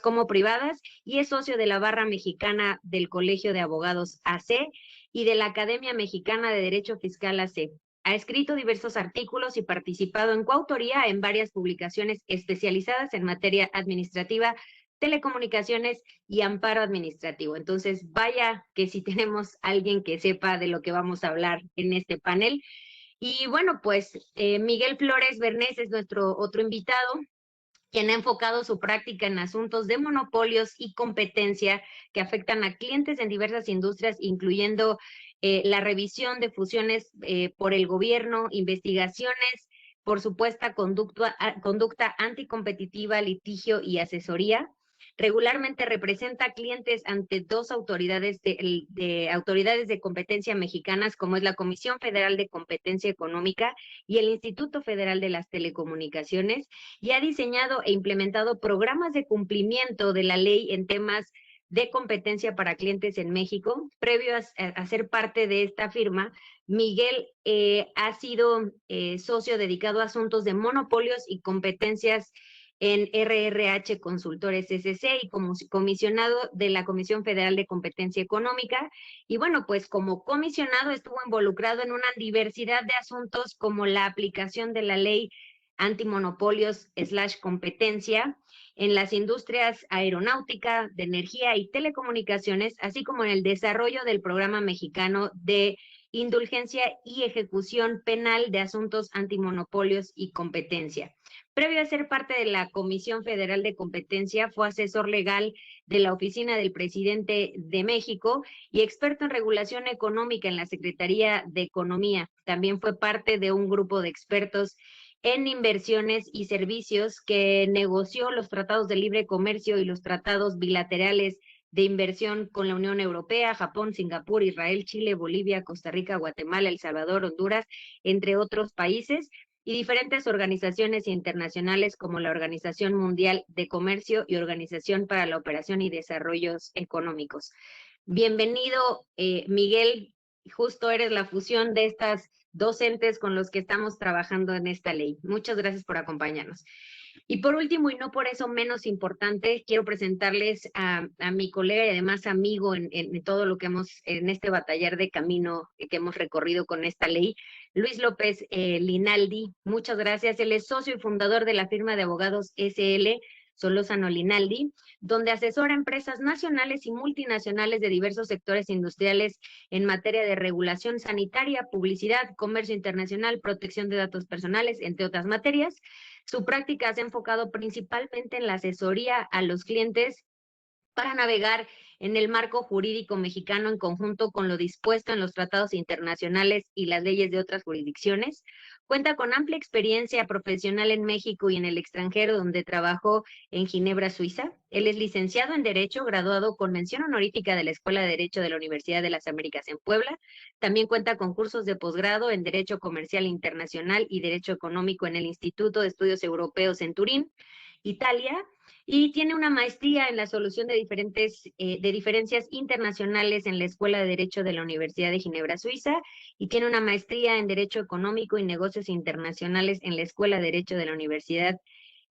como privadas y es socio de la Barra Mexicana del Colegio de Abogados AC y de la Academia Mexicana de Derecho Fiscal AC. Ha escrito diversos artículos y participado en coautoría en varias publicaciones especializadas en materia administrativa, telecomunicaciones y amparo administrativo. Entonces, vaya que si tenemos alguien que sepa de lo que vamos a hablar en este panel. Y bueno, pues Miguel Flores Bernés es nuestro otro invitado, quien ha enfocado su práctica en asuntos de monopolios y competencia que afectan a clientes en diversas industrias, incluyendo la revisión de fusiones por el gobierno, investigaciones por supuesta conducta anticompetitiva, litigio y asesoría. Regularmente representa clientes ante dos autoridades de competencia mexicanas, como es la Comisión Federal de Competencia Económica y el Instituto Federal de las Telecomunicaciones, y ha diseñado e implementado programas de cumplimiento de la ley en temas de competencia para clientes en México. Previo a ser parte de esta firma, Miguel ha sido socio dedicado a asuntos de monopolios y competencias en RRH Consultores SC y como comisionado de la Comisión Federal de Competencia Económica. Y bueno, pues como comisionado estuvo involucrado en una diversidad de asuntos como la aplicación de la ley antimonopolios/competencia en las industrias aeronáutica, de energía y telecomunicaciones, así como en el desarrollo del programa mexicano de indulgencia y ejecución penal de asuntos antimonopolios y competencia. Previo a ser parte de la Comisión Federal de Competencia, fue asesor legal de la Oficina del Presidente de México y experto en regulación económica en la Secretaría de Economía. También fue parte de un grupo de expertos en inversiones y servicios que negoció los tratados de libre comercio y los tratados bilaterales de inversión con la Unión Europea, Japón, Singapur, Israel, Chile, Bolivia, Costa Rica, Guatemala, El Salvador, Honduras, entre otros países, y diferentes organizaciones internacionales como la Organización Mundial de Comercio y Organización para la Operación y Desarrollos Económicos. Bienvenido, Miguel. Justo eres la fusión de estas docentes con los que estamos trabajando en esta ley. Muchas gracias por acompañarnos. Y por último, y no por eso menos importante, quiero presentarles a mi colega y además amigo en todo lo que en este batallar de camino que hemos recorrido con esta ley, Luis López Linaldi. Muchas gracias. Él es socio y fundador de la firma de abogados SL Solórzano Linaldi, donde asesora empresas nacionales y multinacionales de diversos sectores industriales en materia de regulación sanitaria, publicidad, comercio internacional, protección de datos personales, entre otras materias. Su práctica se ha enfocado principalmente en la asesoría a los clientes para navegar en el marco jurídico mexicano en conjunto con lo dispuesto en los tratados internacionales y las leyes de otras jurisdicciones. Cuenta con amplia experiencia profesional en México y en el extranjero, donde trabajó en Ginebra, Suiza. Él es licenciado en Derecho, graduado con mención honorífica de la Escuela de Derecho de la Universidad de las Américas en Puebla. También cuenta con cursos de posgrado en Derecho Comercial Internacional y Derecho Económico en el Instituto de Estudios Europeos en Turín, Italia, y tiene una maestría en la solución de diferencias internacionales en la Escuela de Derecho de la Universidad de Ginebra, Suiza, y tiene una maestría en Derecho Económico y Negocios Internacionales en la Escuela de Derecho de la Universidad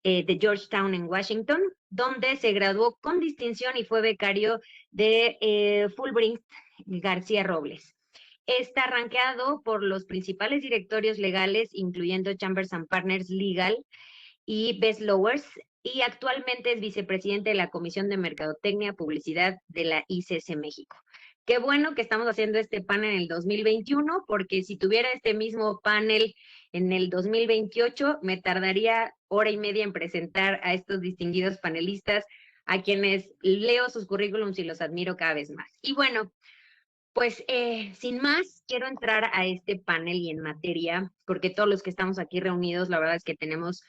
de Georgetown en Washington, donde se graduó con distinción y fue becario de Fulbright García Robles. Está rankeado por los principales directorios legales, incluyendo Chambers and Partners Legal y Best Lowers, y actualmente es vicepresidente de la Comisión de Mercadotecnia Publicidad de la ICC México. Qué bueno que estamos haciendo este panel en el 2021, porque si tuviera este mismo panel en el 2028, me tardaría hora y media en presentar a estos distinguidos panelistas, a quienes leo sus currículums y los admiro cada vez más. Y bueno, pues sin más, quiero entrar a este panel y en materia, porque todos los que estamos aquí reunidos, la verdad es que tenemos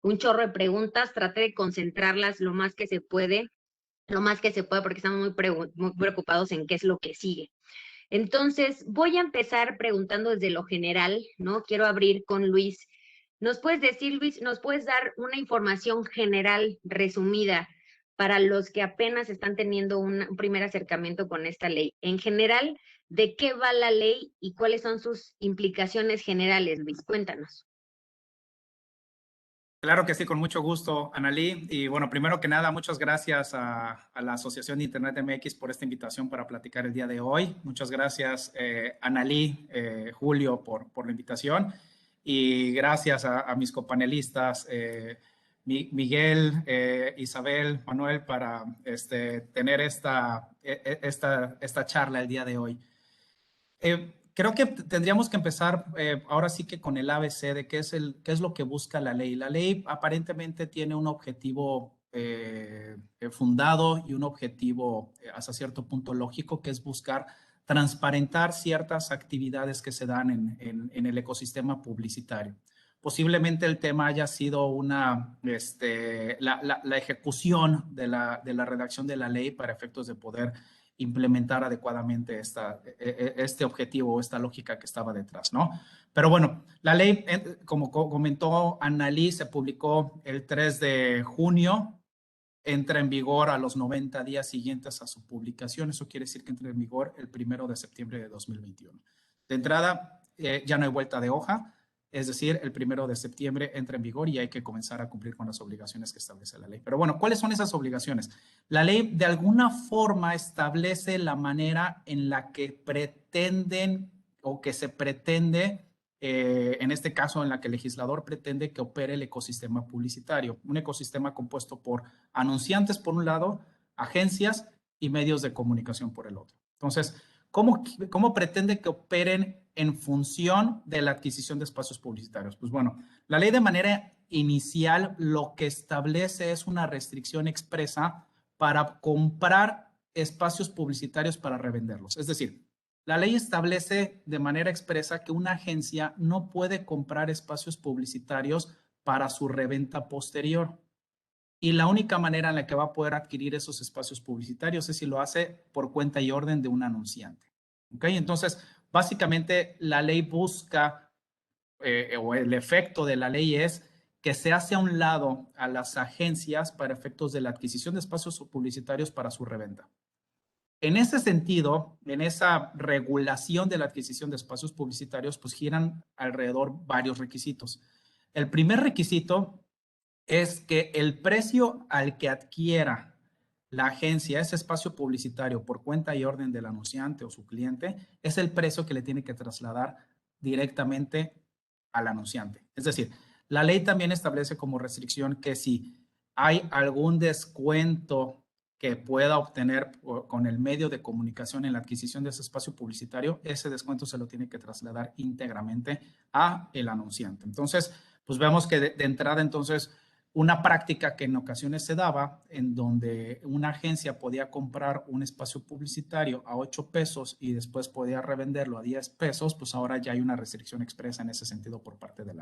un chorro de preguntas. Traté de concentrarlas lo más que se pueda, porque estamos muy preocupados en qué es lo que sigue. Entonces, voy a empezar preguntando desde lo general, ¿no? Quiero abrir con Luis. ¿Nos puedes decir, Luis, nos puedes dar una información general resumida para los que apenas están teniendo un primer acercamiento con esta ley? En general, ¿de qué va la ley y cuáles son sus implicaciones generales, Luis? Cuéntanos. Claro que sí, con mucho gusto, Analí. Y bueno, primero que nada, muchas gracias a la Asociación de Internet MX por esta invitación para platicar el día de hoy. Muchas gracias, Analí, Julio, por la invitación. Y gracias a mis copanelistas, Miguel, Isabel, Manuel, para tener esta charla el día de hoy. Creo que tendríamos que empezar ahora sí que con el ABC de qué es lo que busca la ley. La ley aparentemente tiene un objetivo fundado y un objetivo hasta cierto punto lógico, que es buscar transparentar ciertas actividades que se dan en el ecosistema publicitario. Posiblemente el tema haya sido la ejecución de la redacción de la ley para efectos de poder implementar adecuadamente este objetivo o esta lógica que estaba detrás, ¿no? Pero bueno, la ley, como comentó Annalí, se publicó el 3 de junio, entra en vigor a los 90 días siguientes a su publicación. Eso quiere decir que entra en vigor el 1 de septiembre de 2021. De entrada, ya no hay vuelta de hoja. Es decir, el 1 de septiembre entra en vigor y hay que comenzar a cumplir con las obligaciones que establece la ley. Pero bueno, ¿cuáles son esas obligaciones? La ley de alguna forma establece la manera en la que pretenden o que se pretende, en este caso en la que el legislador pretende que opere el ecosistema publicitario. Un ecosistema compuesto por anunciantes por un lado, agencias y medios de comunicación por el otro. Entonces, ¿cómo pretende que operen en función de la adquisición de espacios publicitarios? Pues bueno, la ley de manera inicial lo que establece es una restricción expresa para comprar espacios publicitarios para revenderlos. Es decir, la ley establece de manera expresa que una agencia no puede comprar espacios publicitarios para su reventa posterior. Y la única manera en la que va a poder adquirir esos espacios publicitarios es si lo hace por cuenta y orden de un anunciante. ¿Ok? Entonces, básicamente la ley busca, o el efecto de la ley es que se hace a un lado a las agencias para efectos de la adquisición de espacios publicitarios para su reventa. En ese sentido, en esa regulación de la adquisición de espacios publicitarios, pues giran alrededor varios requisitos. El primer requisito es que el precio al que adquiera la agencia ese espacio publicitario por cuenta y orden del anunciante o su cliente es el precio que le tiene que trasladar directamente al anunciante. Es decir, la ley también establece como restricción que si hay algún descuento que pueda obtener con el medio de comunicación en la adquisición de ese espacio publicitario, ese descuento se lo tiene que trasladar íntegramente a el anunciante. Entonces, pues vemos que de entrada, entonces, una práctica que en ocasiones se daba, en donde una agencia podía comprar un espacio publicitario a 8 pesos y después podía revenderlo a 10 pesos, pues ahora ya hay una restricción expresa en ese sentido por parte de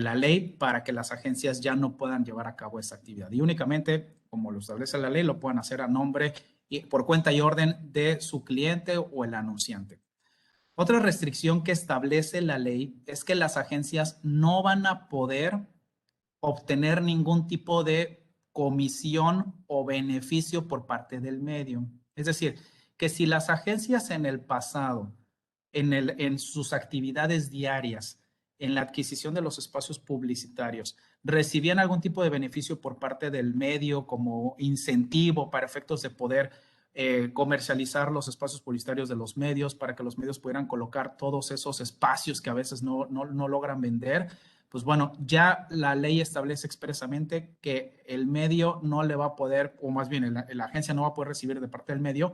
la ley para que las agencias ya no puedan llevar a cabo esa actividad. Y únicamente, como lo establece la ley, lo puedan hacer a nombre y por cuenta y orden de su cliente o el anunciante. Otra restricción que establece la ley es que las agencias no van a poder obtener ningún tipo de comisión o beneficio por parte del medio. Es decir, que si las agencias en el pasado, en sus actividades diarias, en la adquisición de los espacios publicitarios, recibían algún tipo de beneficio por parte del medio como incentivo para efectos de poder comercializar los espacios publicitarios de los medios, para que los medios pudieran colocar todos esos espacios que a veces no logran vender, pues bueno, ya la ley establece expresamente que el medio no le va a poder, o más bien la agencia no va a poder recibir de parte del medio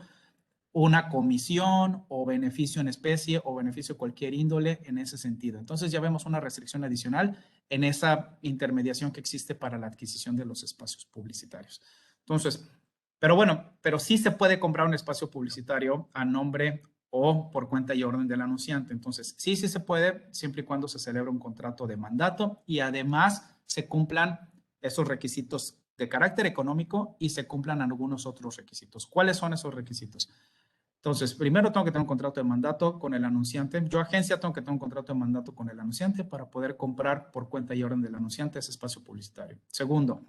una comisión o beneficio en especie o beneficio de cualquier índole en ese sentido. Entonces ya vemos una restricción adicional en esa intermediación que existe para la adquisición de los espacios publicitarios. Entonces, pero sí se puede comprar un espacio publicitario a nombre o por cuenta y orden del anunciante. Entonces, sí se puede, siempre y cuando se celebre un contrato de mandato y además se cumplan esos requisitos de carácter económico y se cumplan algunos otros requisitos. ¿Cuáles son esos requisitos? Entonces, primero tengo que tener un contrato de mandato con el anunciante. Yo, agencia, tengo que tener un contrato de mandato con el anunciante para poder comprar por cuenta y orden del anunciante ese espacio publicitario. Segundo,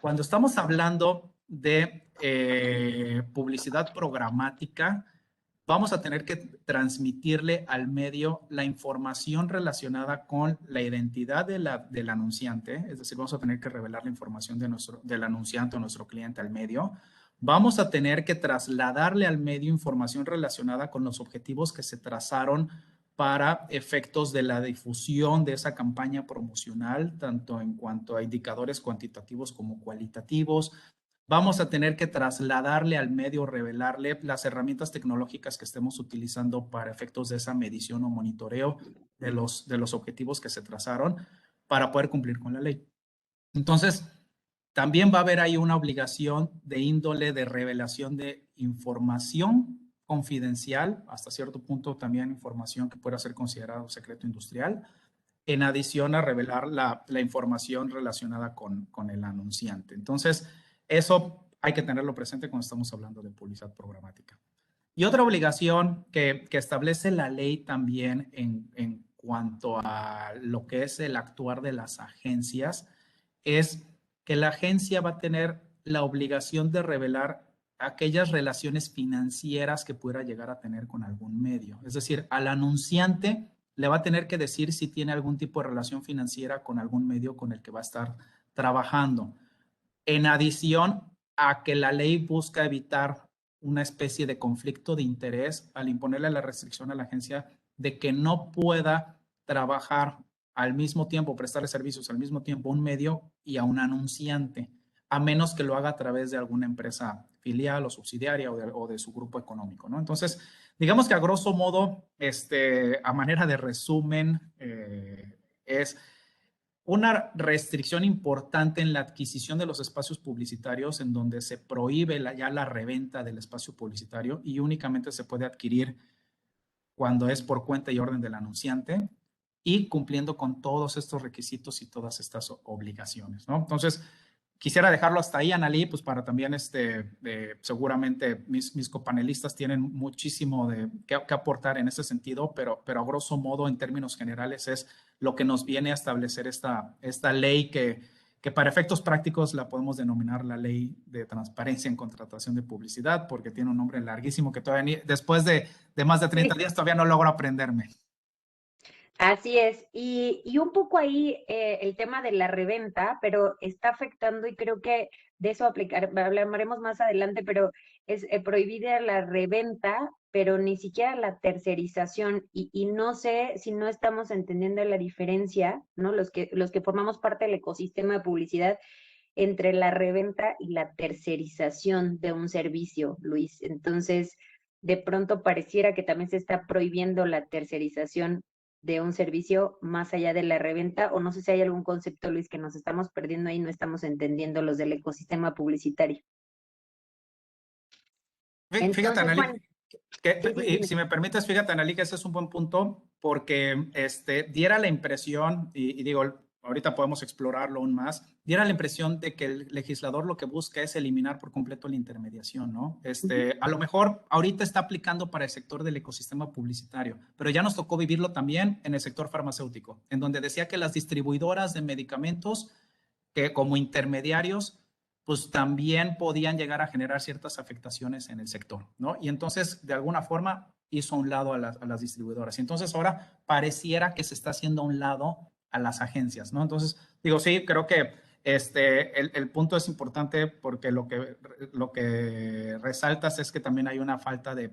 cuando estamos hablando de publicidad programática, vamos a tener que transmitirle al medio la información relacionada con la identidad del anunciante, es decir, vamos a tener que revelar la información del anunciante o nuestro cliente al medio. Vamos a tener que trasladarle al medio información relacionada con los objetivos que se trazaron para efectos de la difusión de esa campaña promocional, tanto en cuanto a indicadores cuantitativos como cualitativos. Vamos a tener que trasladarle al medio, revelarle las herramientas tecnológicas que estemos utilizando para efectos de esa medición o monitoreo de los objetivos que se trazaron para poder cumplir con la ley. Entonces, también va a haber ahí una obligación de índole de revelación de información confidencial, hasta cierto punto también información que pueda ser considerado secreto industrial, en adición a revelar la información relacionada con el anunciante. Entonces, eso hay que tenerlo presente cuando estamos hablando de publicidad programática. Y otra obligación que establece la ley también en cuanto a lo que es el actuar de las agencias es que la agencia va a tener la obligación de revelar aquellas relaciones financieras que pudiera llegar a tener con algún medio. Es decir, al anunciante le va a tener que decir si tiene algún tipo de relación financiera con algún medio con el que va a estar trabajando. En adición a que la ley busca evitar una especie de conflicto de interés al imponerle la restricción a la agencia de que no pueda trabajar al mismo tiempo, prestarle servicios al mismo tiempo a un medio y a un anunciante, a menos que lo haga a través de alguna empresa filial o subsidiaria o de su grupo económico, ¿no? Entonces, digamos que a grosso modo, a manera de resumen, es una restricción importante en la adquisición de los espacios publicitarios en donde se prohíbe ya la reventa del espacio publicitario y únicamente se puede adquirir cuando es por cuenta y orden del anunciante y cumpliendo con todos estos requisitos y todas estas obligaciones, ¿no? Entonces, quisiera dejarlo hasta ahí, Analí, pues para también seguramente mis copanelistas tienen muchísimo que aportar en ese sentido, pero a grosso modo, en términos generales, es lo que nos viene a establecer esta ley que para efectos prácticos la podemos denominar la ley de transparencia en contratación de publicidad, porque tiene un nombre larguísimo que todavía después de más de 30 Sí. días todavía no logro aprenderme. Así es, y un poco ahí el tema de la reventa, pero está afectando y creo que de eso hablaremos más adelante, pero es prohibida la reventa, pero ni siquiera la tercerización y no sé si no estamos entendiendo la diferencia, ¿no? Los que formamos parte del ecosistema de publicidad entre la reventa y la tercerización de un servicio, Luis. Entonces, de pronto pareciera que también se está prohibiendo la tercerización de un servicio más allá de la reventa, o no sé si hay algún concepto, Luis, que nos estamos perdiendo ahí, no estamos entendiendo los del ecosistema publicitario. Fíjate, Entonces, Analí, bueno, sí, sí, si dime. me permites, fíjate, Analí, que ese es un buen punto porque diera la impresión, y digo, ahorita podemos explorarlo aún más, diera la impresión de que el legislador lo que busca es eliminar por completo la intermediación, ¿no? Ujú. A lo mejor ahorita está aplicando para el sector del ecosistema publicitario, pero ya nos tocó vivirlo también en el sector farmacéutico, en donde decía que las distribuidoras de medicamentos, que como intermediarios, pues también podían llegar a generar ciertas afectaciones en el sector, ¿no? Y entonces, de alguna forma, hizo a un lado a las distribuidoras. Y entonces ahora pareciera que se está haciendo a un lado a las agencias, ¿no? Entonces, digo, sí, creo que el punto es importante porque lo que resaltas es que también hay una falta de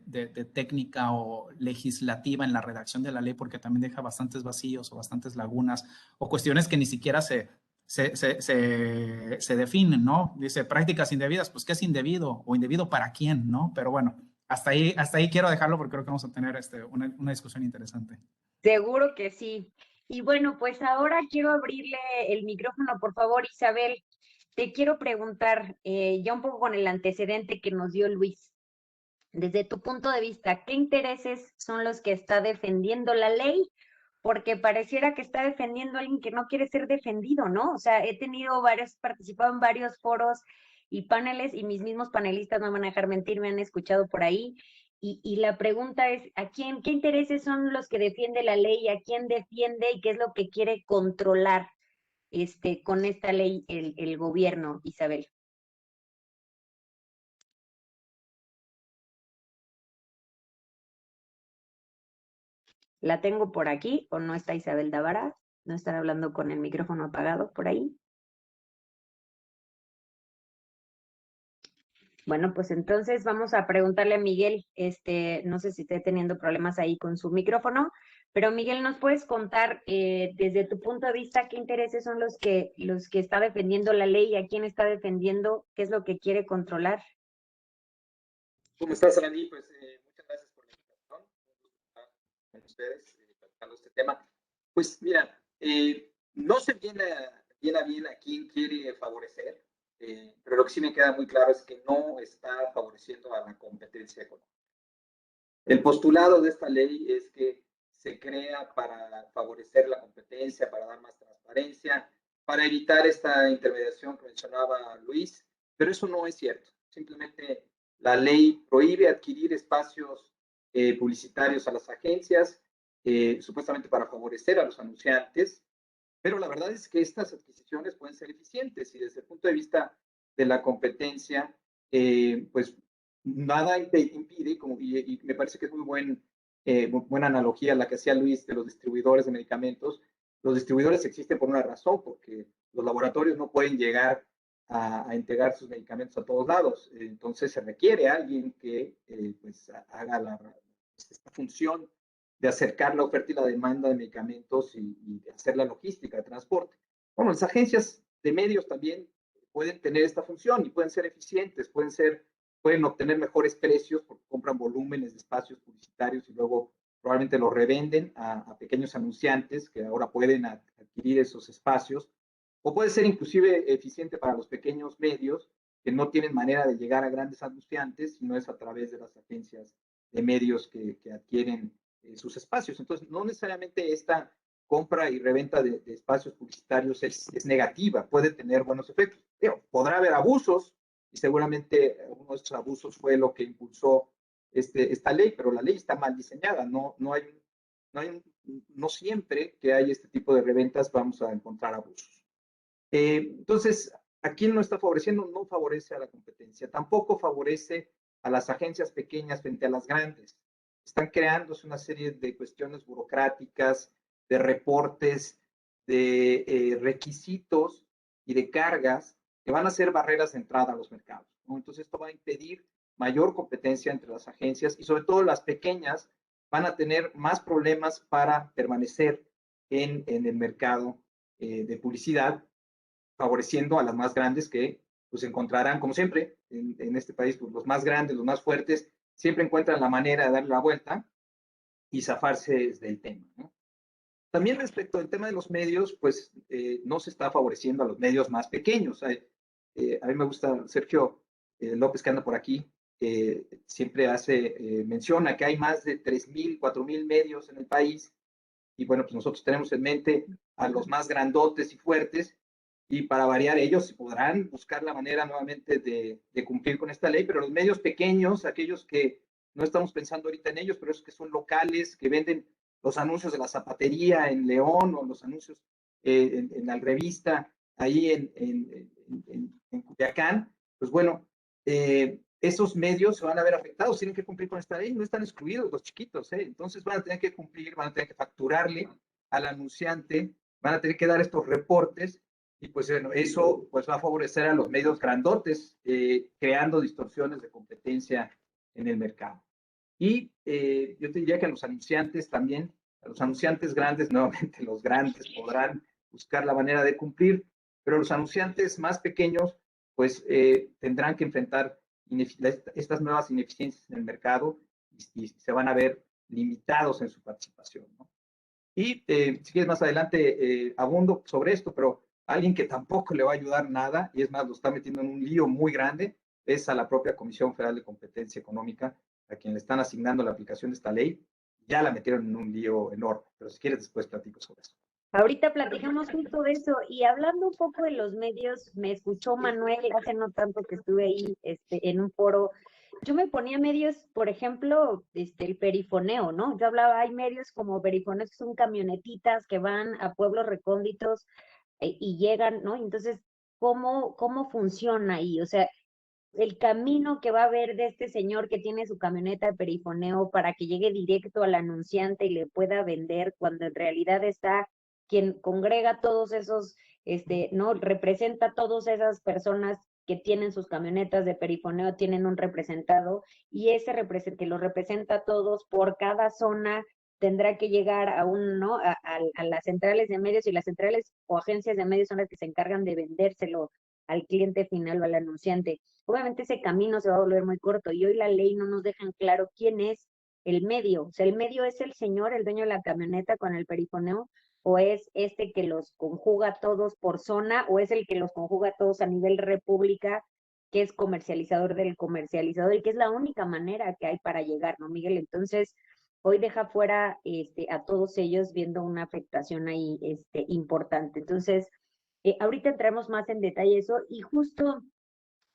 técnica o legislativa en la redacción de la ley porque también deja bastantes vacíos o bastantes lagunas o cuestiones que ni siquiera se definen, ¿no? Dice prácticas indebidas, pues ¿qué es indebido? ¿O indebido para quién, no? Pero bueno, hasta ahí quiero dejarlo porque creo que vamos a tener una discusión interesante. Seguro que sí. Y bueno, pues ahora quiero abrirle el micrófono, por favor, Isabel. Te quiero preguntar, ya un poco con el antecedente que nos dio Luis. Desde tu punto de vista, ¿qué intereses son los que está defendiendo la ley? Porque pareciera que está defendiendo a alguien que no quiere ser defendido, ¿no? O sea, participado en varios foros y paneles y mis mismos panelistas no me van a dejar mentir, me han escuchado por ahí. Y la pregunta es, qué intereses son los que defiende la ley? ¿A quién defiende y qué es lo que quiere controlar con esta ley el gobierno, Isabel? La tengo por aquí, ¿o no está Isabel Davara? ¿No están hablando con el micrófono apagado por ahí? Bueno, pues entonces vamos a preguntarle a Miguel, no sé si esté teniendo problemas ahí con su micrófono, pero Miguel, ¿nos puedes contar desde tu punto de vista qué intereses son los que está defendiendo la ley, a quién está defendiendo, qué es lo que quiere controlar? ¿Cómo estás, Arani? Pues muchas gracias por la invitación. Un gusto estar con ustedes tratando este tema. Pues mira, no sé bien a quién quiere favorecer, pero lo que sí me queda muy claro es que no está favoreciendo a la competencia económica. El postulado de esta ley es que se crea para favorecer la competencia, para dar más transparencia, para evitar esta intermediación que mencionaba Luis, pero eso no es cierto. Simplemente la ley prohíbe adquirir espacios publicitarios a las agencias, supuestamente para favorecer a los anunciantes, pero la verdad es que estas adquisiciones pueden ser eficientes y desde el punto de vista de la competencia, pues nada impide, y me parece que es muy buena analogía la que hacía Luis de los distribuidores de medicamentos. Los distribuidores existen por una razón, porque los laboratorios no pueden llegar a entregar sus medicamentos a todos lados. Entonces se requiere a alguien que pues haga esta función de acercar la oferta y la demanda de medicamentos y de hacer la logística de transporte. Bueno, las agencias de medios también pueden tener esta función y pueden ser eficientes, pueden obtener mejores precios porque compran volúmenes de espacios publicitarios y luego probablemente los revenden a pequeños anunciantes que ahora pueden adquirir esos espacios. O puede ser inclusive eficiente para los pequeños medios que no tienen manera de llegar a grandes anunciantes, sino es a través de las agencias de medios que adquieren sus espacios. Entonces, no necesariamente esta compra y reventa de espacios publicitarios es negativa, puede tener buenos efectos. Pero podrá haber abusos y seguramente uno de estos abusos fue lo que impulsó esta ley, pero la ley está mal diseñada, no siempre que hay este tipo de reventas vamos a encontrar abusos. Entonces, ¿a quién no está favoreciendo? No favorece a la competencia, tampoco favorece a las agencias pequeñas frente a las grandes. Están creándose una serie de cuestiones burocráticas, de reportes, de requisitos y de cargas que van a ser barreras de entrada a los mercados, ¿no? Entonces, esto va a impedir mayor competencia entre las agencias y sobre todo las pequeñas van a tener más problemas para permanecer en el mercado de publicidad, favoreciendo a las más grandes que pues encontrarán, como siempre, en este país, pues, los más grandes, los más fuertes, siempre encuentran la manera de darle la vuelta y zafarse del tema, ¿no? También respecto al tema de los medios, pues no se está favoreciendo a los medios más pequeños. A mí me gusta Sergio López, que anda por aquí, siempre menciona que hay más de 3,000, 4,000 medios en el país y bueno, pues nosotros tenemos en mente a los más grandotes y fuertes y para variar ellos podrán buscar la manera nuevamente de cumplir con esta ley, pero los medios pequeños, aquellos que no estamos pensando ahorita en ellos, pero esos que son locales, que venden los anuncios de la zapatería en León o los anuncios en la revista ahí en Culiacán, pues bueno, esos medios se van a ver afectados, tienen que cumplir con esta ley, no están excluidos los chiquitos, entonces van a tener que cumplir, van a tener que facturarle al anunciante, van a tener que dar estos reportes y pues bueno, eso pues va a favorecer a los medios grandotes, creando distorsiones de competencia en el mercado. Y yo te diría que a los anunciantes también, a los anunciantes grandes, nuevamente los grandes podrán buscar la manera de cumplir, pero los anunciantes más pequeños pues tendrán que enfrentar estas nuevas ineficiencias en el mercado y se van a ver limitados en su participación, ¿no? Y si quieres más adelante abundo sobre esto, pero alguien que tampoco le va a ayudar nada, y es más, lo está metiendo en un lío muy grande, es a la propia Comisión Federal de Competencia Económica, a quien le están asignando la aplicación de esta ley. Ya la metieron en un lío enorme, pero si quieres después platico sobre eso. Ahorita platicamos justo de eso y hablando un poco de los medios, me escuchó Manuel hace no tanto que estuve ahí en un foro. Yo me ponía medios, por ejemplo, el perifoneo, ¿no? Yo hablaba, hay medios como perifoneos que son camionetitas que van a pueblos recónditos y llegan, ¿no? Entonces, ¿cómo funciona ahí? O sea, el camino que va a haber de este señor que tiene su camioneta de perifoneo para que llegue directo al anunciante y le pueda vender, cuando en realidad está quien congrega todos esos, ¿no? Representa a todas esas personas que tienen sus camionetas de perifoneo, tienen un representado, y ese que los representa a todos por cada zona tendrá que llegar a un, ¿no? A las centrales de medios, y las centrales o agencias de medios son las que se encargan de vendérselo al cliente final o al anunciante. Obviamente ese camino se va a volver muy corto, y hoy la ley no nos deja en claro quién es el medio. O sea, el medio es el señor, el dueño de la camioneta con el perifoneo, o es este que los conjuga todos por zona, o es el que los conjuga todos a nivel república, que es comercializador del comercializador, y que es la única manera que hay para llegar, ¿no, Miguel? Entonces, hoy deja fuera a todos ellos, viendo una afectación ahí importante. Entonces, ahorita entramos más en detalle eso, y justo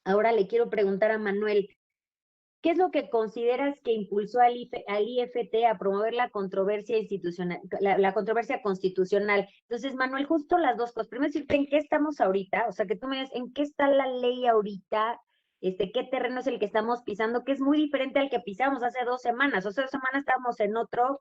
ahora le quiero preguntar a Manuel, ¿qué es lo que consideras que impulsó al IFT a promover la controversia institucional, la controversia constitucional? Entonces, Manuel, justo las dos cosas. Primero, decirte en qué estamos ahorita, o sea, que tú me digas en qué está la ley ahorita, qué terreno es el que estamos pisando, que es muy diferente al que pisamos hace 2 semanas. O sea, 2 semanas estábamos en otro,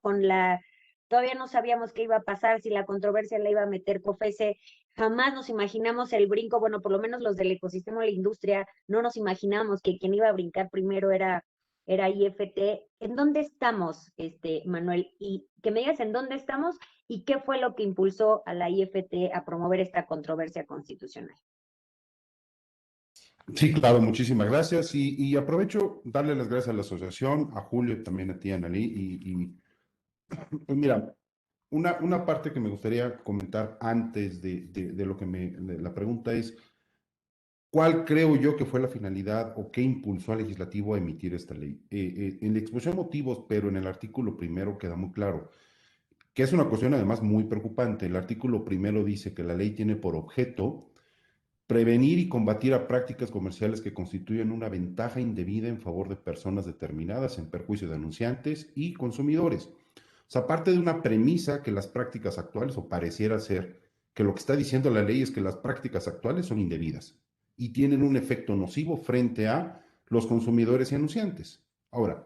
todavía no sabíamos qué iba a pasar, si la controversia la iba a meter COFESE. Jamás nos imaginamos el brinco, bueno, por lo menos los del ecosistema de la industria, no nos imaginamos que quien iba a brincar primero era IFT. ¿En dónde estamos, Manuel? Y que me digas en dónde estamos y qué fue lo que impulsó a la IFT a promover esta controversia constitucional. Sí, claro, muchísimas gracias. Y aprovecho darle las gracias a la asociación, a Julio, también a ti, Analí. Pues mira, una parte que me gustaría comentar antes de lo que de la pregunta es, ¿cuál creo yo que fue la finalidad o qué impulsó al legislativo a emitir esta ley? En la exposición de motivos, pero en el artículo primero queda muy claro, que es una cuestión además muy preocupante. El artículo primero dice que la ley tiene por objeto prevenir y combatir a prácticas comerciales que constituyen una ventaja indebida en favor de personas determinadas en perjuicio de anunciantes y consumidores. O sea, parte de una premisa que las prácticas actuales, o pareciera ser, que lo que está diciendo la ley es que las prácticas actuales son indebidas y tienen un efecto nocivo frente a los consumidores y anunciantes. Ahora,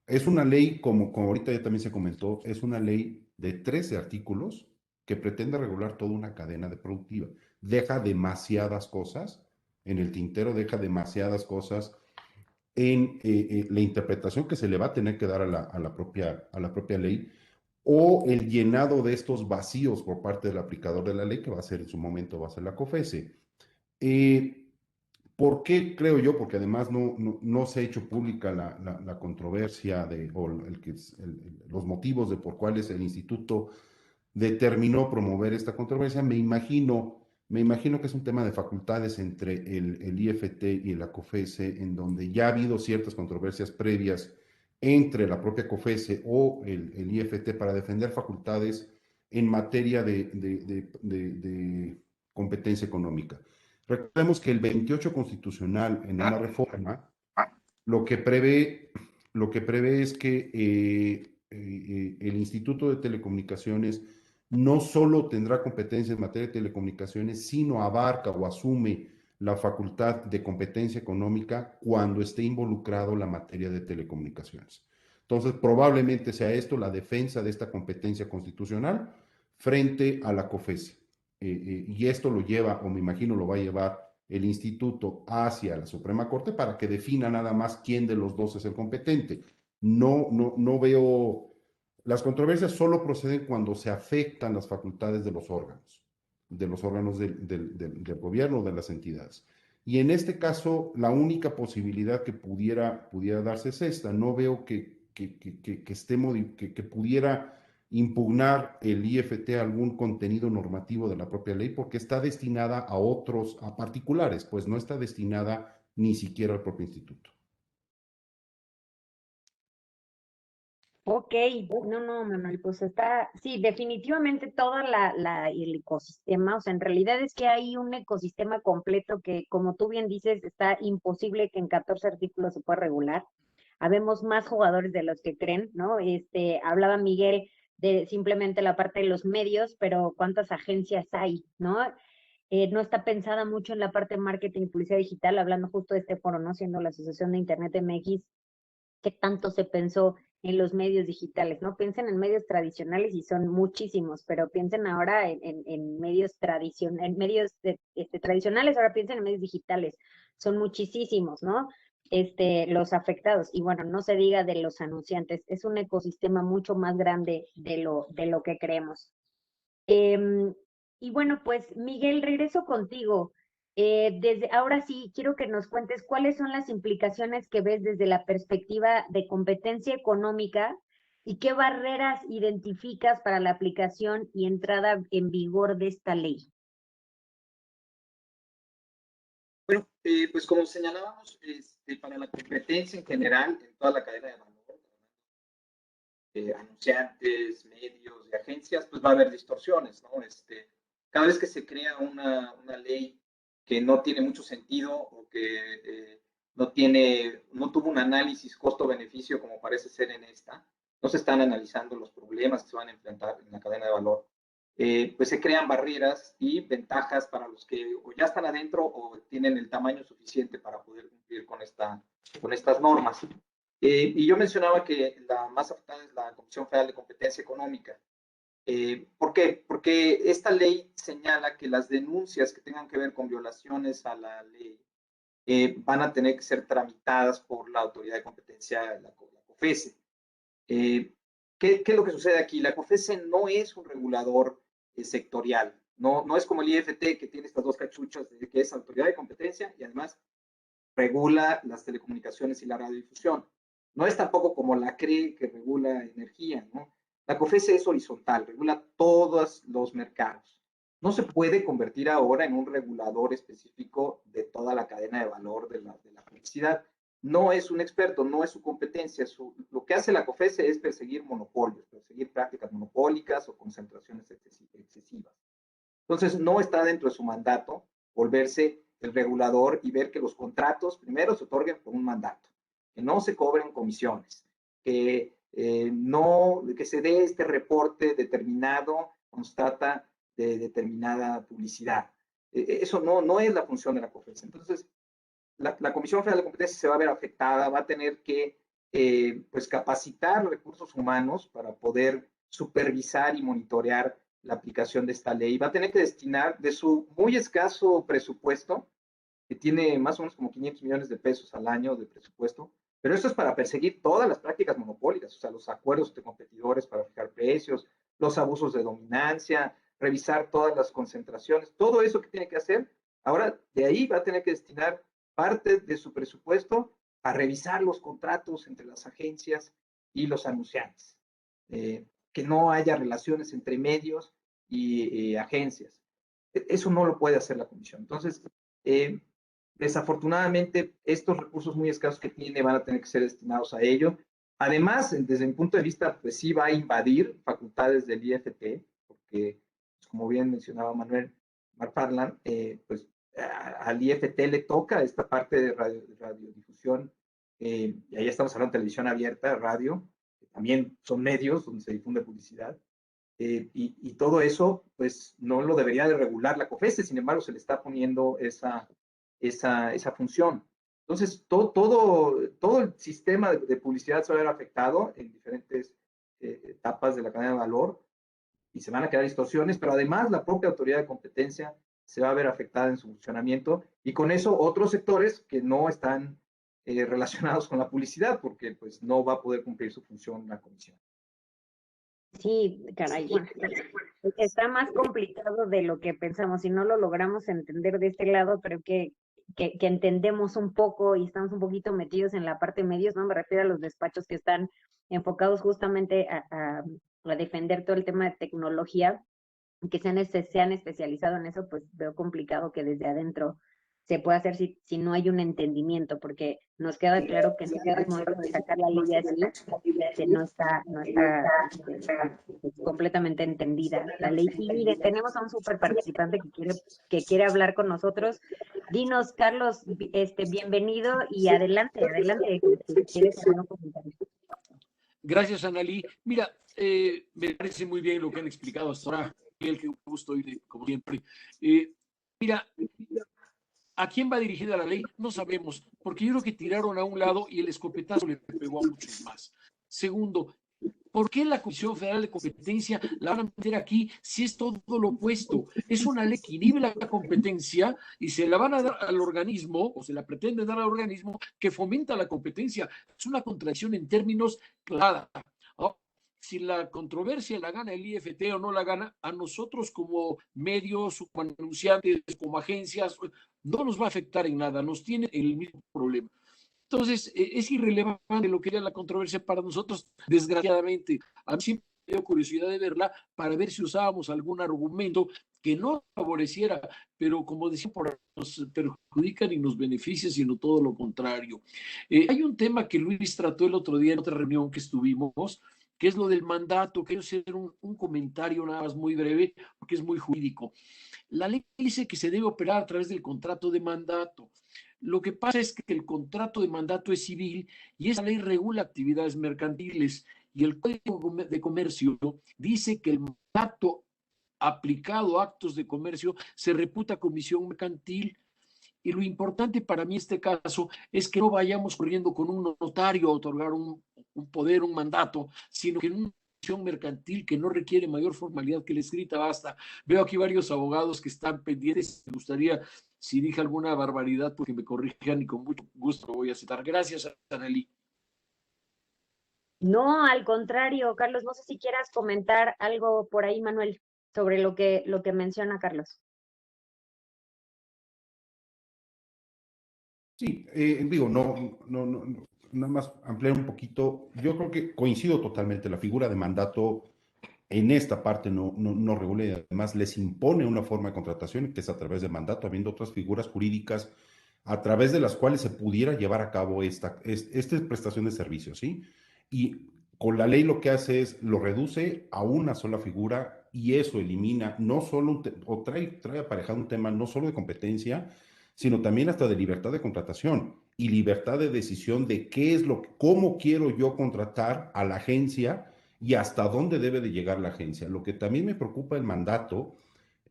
es una ley, como ahorita ya también se comentó, es una ley de 13 artículos que pretende regular toda una cadena de productiva. Deja demasiadas cosas en el tintero, deja demasiadas cosas en la interpretación que se le va a tener que dar a la propia ley, o el llenado de estos vacíos por parte del aplicador de la ley, que va a ser en su momento, va a ser la COFESE. ¿Por qué creo yo? Porque además no se ha hecho pública la controversia o los motivos de por cuáles el instituto determinó promover esta controversia. Me imagino que es un tema de facultades entre el IFT y la COFESE, en donde ya ha habido ciertas controversias previas entre la propia COFESE o el IFT para defender facultades en materia de competencia económica. Recordemos que el 28 constitucional en una reforma lo que prevé, es que el Instituto de Telecomunicaciones no solo tendrá competencia en materia de telecomunicaciones, sino abarca o asume la facultad de competencia económica cuando esté involucrado la materia de telecomunicaciones. Entonces, probablemente sea esto la defensa de esta competencia constitucional frente a la COFESE. Y esto lo lleva, o me imagino lo va a llevar el instituto hacia la Suprema Corte para que defina nada más quién de los dos es el competente. No veo, las controversias solo proceden cuando se afectan las facultades de los órganos del gobierno, de las entidades. Y en este caso, la única posibilidad que pudiera darse es esta. No veo que pudiera impugnar el IFT algún contenido normativo de la propia ley, porque está destinada a particulares, pues no está destinada ni siquiera al propio instituto. Ok, no, Manuel, pues sí, definitivamente todo el ecosistema, o sea, en realidad es que hay un ecosistema completo que, como tú bien dices, está imposible que en 14 artículos se pueda regular. Habemos más jugadores de los que creen, ¿no? Hablaba Miguel de simplemente la parte de los medios, pero ¿cuántas agencias hay, no? no está pensada mucho en la parte de marketing y publicidad digital, hablando justo de este foro, ¿no? Siendo la Asociación de Internet MX, ¿qué tanto se pensó en los medios digitales? No piensen en medios tradicionales y son muchísimos, pero piensen ahora en medios tradicionales, ahora piensen en medios digitales, son muchísimos, ¿no? Los afectados, y bueno, no se diga de los anunciantes, es un ecosistema mucho más grande de lo que creemos. Y bueno, pues Miguel, regreso contigo. Desde ahora sí, quiero que nos cuentes cuáles son las implicaciones que ves desde la perspectiva de competencia económica y qué barreras identificas para la aplicación y entrada en vigor de esta ley. Bueno, pues como señalábamos, para la competencia en general, en toda la cadena de valor, anunciantes, medios y agencias, pues va a haber distorsiones, ¿no? Cada vez que se crea una ley que no tiene mucho sentido o que no tuvo un análisis costo-beneficio como parece ser en esta, no se están analizando los problemas que se van a enfrentar en la cadena de valor, pues se crean barreras y ventajas para los que o ya están adentro o tienen el tamaño suficiente para poder cumplir con estas normas. Y yo mencionaba que la más afectada es la Comisión Federal de Competencia Económica. ¿Por qué? Porque esta ley señala que las denuncias que tengan que ver con violaciones a la ley van a tener que ser tramitadas por la Autoridad de Competencia, la COFECE. ¿Qué es lo que sucede aquí? La COFECE no es un regulador sectorial, no es como el IFT que tiene estas dos cachuchas de que es Autoridad de Competencia y además regula las telecomunicaciones y la radiodifusión. No es tampoco como la CRE que regula energía, ¿no? La COFECE es horizontal, regula todos los mercados. No se puede convertir ahora en un regulador específico de toda la cadena de valor de la publicidad. No es un experto, no es su competencia. Lo que hace la COFECE es perseguir monopolios, perseguir prácticas monopólicas o concentraciones excesivas. Entonces, no está dentro de su mandato volverse el regulador y ver que los contratos primero se otorguen por un mandato, que no se cobren comisiones, que se dé este reporte determinado cuando se trata de determinada publicidad. Eso no es la función de la COFECE. Entonces, la Comisión Federal de Competencia se va a ver afectada, va a tener que pues capacitar recursos humanos para poder supervisar y monitorear la aplicación de esta ley. Va a tener que destinar de su muy escaso presupuesto, que tiene más o menos como 500 millones de pesos al año de presupuesto, pero esto es para perseguir todas las prácticas monopólicas, o sea, los acuerdos de competidores para fijar precios, los abusos de dominancia, revisar todas las concentraciones, todo eso que tiene que hacer. Ahora, de ahí va a tener que destinar parte de su presupuesto a revisar los contratos entre las agencias y los anunciantes, que no haya relaciones entre medios y agencias. Eso no lo puede hacer la comisión. Entonces, desafortunadamente, estos recursos muy escasos que tiene van a tener que ser destinados a ello. Además, desde mi punto de vista, pues sí va a invadir facultades del IFT, porque, pues, como bien mencionaba Manuel McFarland, pues al IFT le toca esta parte de radiodifusión, y ahí estamos hablando de televisión abierta, radio, que también son medios donde se difunde publicidad, y todo eso, pues no lo debería de regular la COFECE, sin embargo se le está poniendo esa función. Entonces, todo el sistema de publicidad se va a ver afectado en diferentes etapas de la cadena de valor y se van a crear distorsiones, pero además la propia autoridad de competencia se va a ver afectada en su funcionamiento y con eso otros sectores que no están relacionados con la publicidad porque pues no va a poder cumplir su función la comisión. Sí, caray, bueno, está más complicado de lo que pensamos. Si no lo logramos entender de este lado, creo que entendemos un poco y estamos un poquito metidos en la parte de medios, no me refiero a los despachos que están enfocados justamente a defender todo el tema de tecnología, que se han especializado en eso, pues veo complicado que desde adentro se pueda hacer si no hay un entendimiento, porque nos queda claro que no es momento de sacar la ley así, no está completamente entendida la ley. Y mire, tenemos a un súper participante que quiere hablar con nosotros. Dinos, Carlos, bienvenido y adelante, si quieres hacer un comentario. Gracias, Analí. Mira, me parece muy bien lo que han explicado hasta ahora. Miguel, qué gusto oírte, como siempre. Mira, ¿a quién va dirigida la ley? No sabemos, porque yo creo que tiraron a un lado y el escopetazo le pegó a muchos más. Segundo, ¿por qué la Comisión Federal de Competencia la van a meter aquí si es todo lo opuesto? Es una ley que inhibe la competencia y se la van a dar al organismo, o se la pretende dar al organismo que fomenta la competencia. Es una contradicción en términos clara. ¿No? Si la controversia la gana el IFT o no la gana, a nosotros como medios, como anunciantes, como agencias, no nos va a afectar en nada, nos tiene el mismo problema. Entonces, es irrelevante lo que era la controversia para nosotros, desgraciadamente. A mí siempre me dio curiosidad de verla para ver si usábamos algún argumento que no favoreciera, pero como decía, nos perjudican y nos beneficia, sino todo lo contrario. Hay un tema que Luis trató el otro día en otra reunión que estuvimos, que es lo del mandato. Quiero hacer un comentario nada más muy breve, porque es muy jurídico. La ley dice que se debe operar a través del contrato de mandato. Lo que pasa es que el contrato de mandato es civil y esa ley regula actividades mercantiles y el Código de Comercio dice que el mandato aplicado a actos de comercio se reputa comisión mercantil. Y lo importante para mí en este caso es que no vayamos corriendo con un notario a otorgar un poder, un mandato, sino que en una acción mercantil que no requiere mayor formalidad que la escrita basta. Veo aquí varios abogados que están pendientes. Me gustaría, si dije alguna barbaridad, porque me corrijan y con mucho gusto lo voy a citar. Gracias, Anneli. No, al contrario, Carlos, no sé si quieras comentar algo por ahí, Manuel, sobre lo que menciona Carlos. Sí, digo, nada más ampliar un poquito. Yo creo que coincido totalmente. La figura de mandato en esta parte no regula y además les impone una forma de contratación que es a través de mandato, habiendo otras figuras jurídicas a través de las cuales se pudiera llevar a cabo esta prestación de servicios, ¿sí? Y con la ley lo que hace es lo reduce a una sola figura y eso elimina no solo o trae aparejado un tema no solo de competencia, sino también hasta de libertad de contratación y libertad de decisión de cómo quiero yo contratar a la agencia y hasta dónde debe de llegar la agencia. Lo que también me preocupa el mandato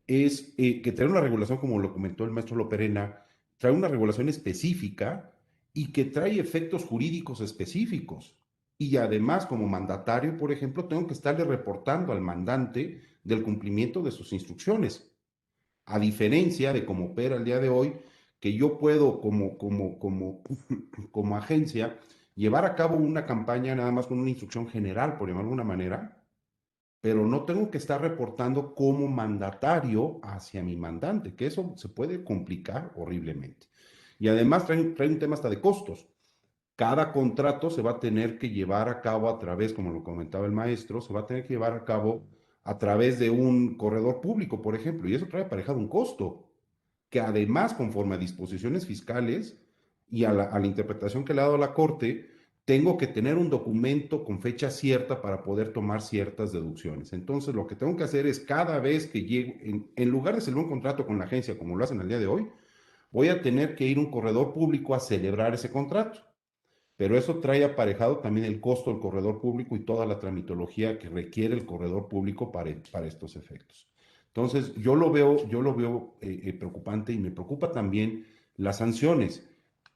es que trae una regulación, como lo comentó el maestro Loperena, trae una regulación específica y que trae efectos jurídicos específicos. Y además, como mandatario, por ejemplo, tengo que estarle reportando al mandante del cumplimiento de sus instrucciones. A diferencia de cómo opera el día de hoy, que yo puedo como agencia llevar a cabo una campaña nada más con una instrucción general, por llamarlo de alguna manera, pero no tengo que estar reportando como mandatario hacia mi mandante, que eso se puede complicar horriblemente. Y además trae un tema hasta de costos. Cada contrato se va a tener que llevar a cabo a través, como lo comentaba el maestro, se va a tener que llevar a cabo a través de un corredor público, por ejemplo, y eso trae aparejado un costo, que además, conforme a disposiciones fiscales y a la interpretación que le ha dado la Corte, tengo que tener un documento con fecha cierta para poder tomar ciertas deducciones. Entonces, lo que tengo que hacer es cada vez que llegue, en lugar de celebrar un contrato con la agencia, como lo hacen el día de hoy, voy a tener que ir a un corredor público a celebrar ese contrato. Pero eso trae aparejado también el costo del corredor público y toda la tramitología que requiere el corredor público para estos efectos. Entonces, yo lo veo preocupante y me preocupa también las sanciones,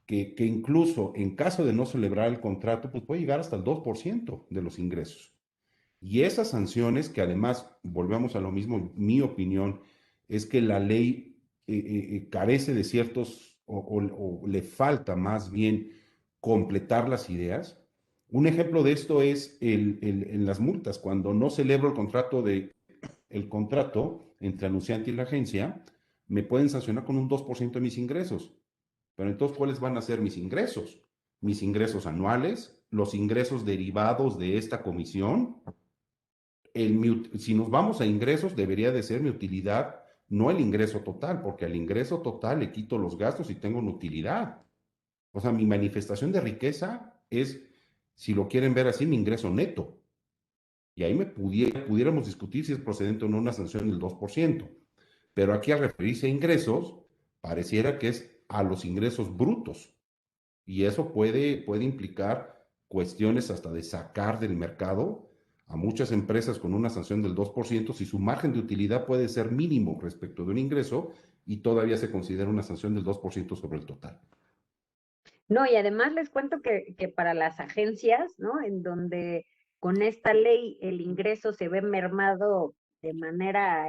que incluso en caso de no celebrar el contrato, pues puede llegar hasta el 2% de los ingresos. Y esas sanciones, que además, volvemos a lo mismo, mi opinión es que la ley carece de ciertos, o le falta más bien completar las ideas. Un ejemplo de esto es en las multas, cuando no celebro el contrato entre anunciante y la agencia, me pueden sancionar con un 2% de mis ingresos. Pero entonces, ¿cuáles van a ser mis ingresos? Mis ingresos anuales, los ingresos derivados de esta comisión. Si nos vamos a ingresos, debería de ser mi utilidad, no el ingreso total, porque al ingreso total le quito los gastos y tengo una utilidad. O sea, mi manifestación de riqueza es, si lo quieren ver así, mi ingreso neto. Y ahí pudiéramos discutir si es procedente o no una sanción del 2%. Pero aquí, al referirse a ingresos, pareciera que es a los ingresos brutos. Y eso puede implicar cuestiones hasta de sacar del mercado a muchas empresas con una sanción del 2% si su margen de utilidad puede ser mínimo respecto de un ingreso y todavía se considera una sanción del 2% sobre el total. No, y además les cuento que para las agencias, ¿no? En donde con esta ley el ingreso se ve mermado de manera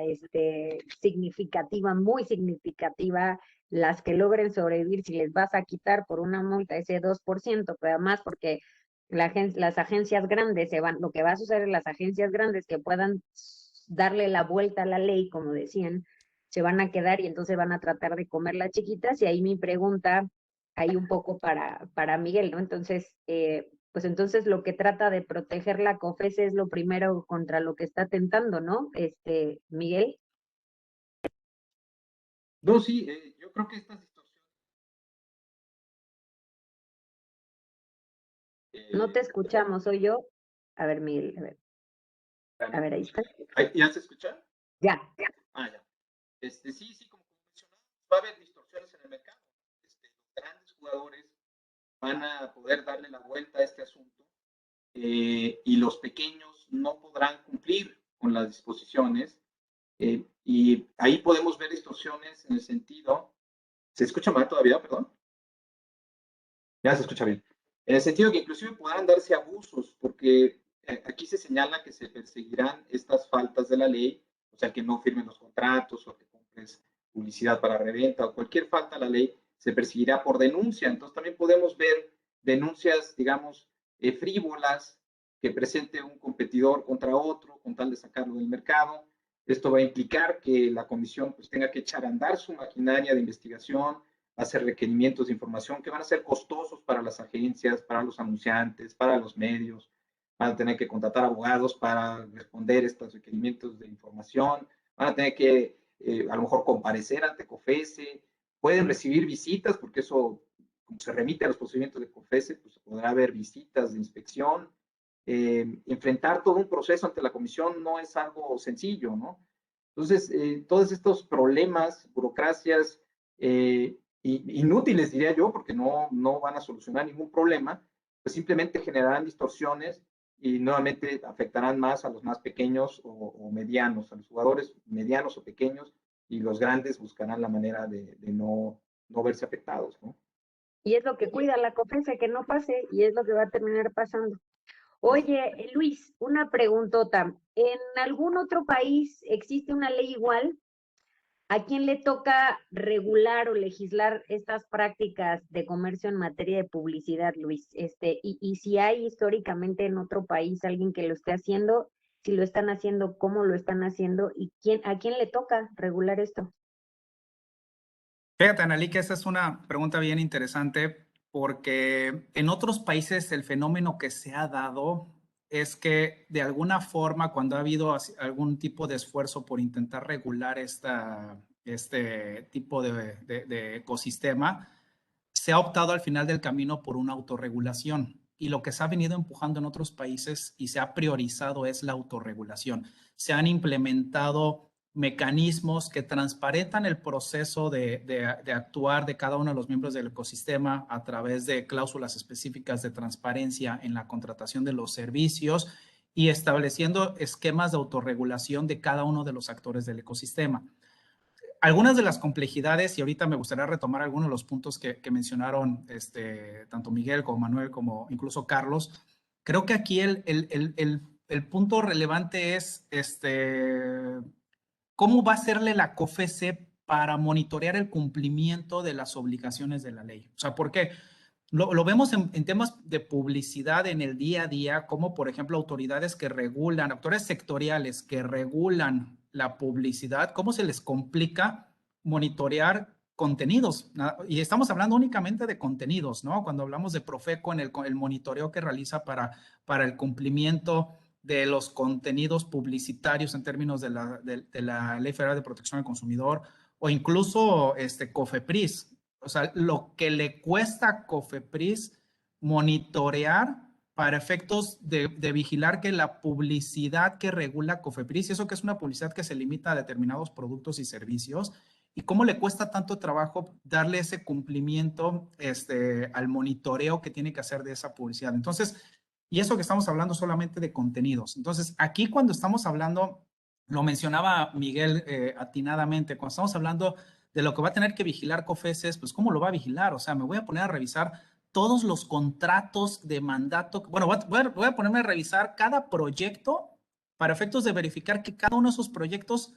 significativa, muy significativa, las que logren sobrevivir, si les vas a quitar por una multa ese 2%, pero además porque las agencias grandes lo que va a suceder en las agencias grandes que puedan darle la vuelta a la ley, como decían, se van a quedar y entonces van a tratar de comer las chiquitas, y ahí mi pregunta hay un poco para Miguel, ¿no? Entonces, pues entonces lo que trata de proteger la COFESE es lo primero contra lo que está tentando, ¿no? Miguel. No, sí, yo creo que estas distorsiones. No te escuchamos, soy yo. A ver, Miguel, a ver, ahí está. ¿Ya se escucha? Ya. Ah, ya. Sí, como mencionaba, va a haber distorsiones en el mercado. Los grandes jugadores van a poder darle la vuelta a este asunto y los pequeños no podrán cumplir con las disposiciones. Y ahí podemos ver distorsiones en el sentido. ¿Se escucha mal todavía? Perdón. Ya se escucha bien. En el sentido que inclusive podrán darse abusos, porque aquí se señala que se perseguirán estas faltas de la ley, o sea, que no firmen los contratos o que compres publicidad para reventa o cualquier falta a la ley, se perseguirá por denuncia. Entonces también podemos ver denuncias, digamos, frívolas que presente un competidor contra otro con tal de sacarlo del mercado. Esto va a implicar que la comisión pues tenga que echar a andar su maquinaria de investigación, hacer requerimientos de información que van a ser costosos para las agencias, para los anunciantes, para los medios. Van a tener que contratar abogados para responder estos requerimientos de información. Van a tener que a lo mejor comparecer ante COFESE. Pueden recibir visitas porque eso, como se remite a los procedimientos de COFESE, pues podrá haber visitas de inspección. Enfrentar todo un proceso ante la comisión no es algo sencillo, ¿no? Entonces, todos estos problemas, burocracias, inútiles, diría yo, porque no van a solucionar ningún problema, pues simplemente generarán distorsiones y nuevamente afectarán más a los más pequeños o medianos, a los jugadores medianos o pequeños, y los grandes buscarán la manera de no verse afectados, ¿no? Y es lo que cuida la COFESE, que no pase, y es lo que va a terminar pasando. Oye, Luis, una preguntota. ¿En algún otro país existe una ley igual? ¿A quién le toca regular o legislar estas prácticas de comercio en materia de publicidad, Luis? Y si hay históricamente en otro país alguien que lo esté haciendo, si lo están haciendo, cómo lo están haciendo y a quién le toca regular esto. Fíjate, Analí, que esa es una pregunta bien interesante porque en otros países el fenómeno que se ha dado es que de alguna forma cuando ha habido algún tipo de esfuerzo por intentar regular este tipo de ecosistema, se ha optado al final del camino por una autorregulación. Y lo que se ha venido empujando en otros países y se ha priorizado es la autorregulación. Se han implementado mecanismos que transparentan el proceso de actuar de cada uno de los miembros del ecosistema a través de cláusulas específicas de transparencia en la contratación de los servicios y estableciendo esquemas de autorregulación de cada uno de los actores del ecosistema. Algunas de las complejidades, y ahorita me gustaría retomar algunos de los puntos que mencionaron tanto Miguel como Manuel como incluso Carlos, creo que aquí el punto relevante es ¿cómo va a hacerle la COFESE para monitorear el cumplimiento de las obligaciones de la ley? O sea, ¿por qué? Lo vemos en temas de publicidad en el día a día, como por ejemplo autoridades que regulan, actores sectoriales que regulan la publicidad, cómo se les complica monitorear contenidos. Y estamos hablando únicamente de contenidos, ¿no? Cuando hablamos de Profeco en el monitoreo que realiza para el cumplimiento de los contenidos publicitarios en términos de la Ley Federal de Protección al Consumidor, o incluso COFEPRIS. O sea, lo que le cuesta a COFEPRIS monitorear para efectos de vigilar que la publicidad que regula COFEPRIS, y eso que es una publicidad que se limita a determinados productos y servicios, y cómo le cuesta tanto trabajo darle ese cumplimiento al monitoreo que tiene que hacer de esa publicidad. Entonces, y eso que estamos hablando solamente de contenidos. Entonces, aquí cuando estamos hablando, lo mencionaba Miguel atinadamente, cuando estamos hablando de lo que va a tener que vigilar COFESE es, pues, ¿cómo lo va a vigilar? O sea, me voy a poner a revisar todos los contratos de mandato. Bueno, voy a ponerme a revisar cada proyecto para efectos de verificar que cada uno de esos proyectos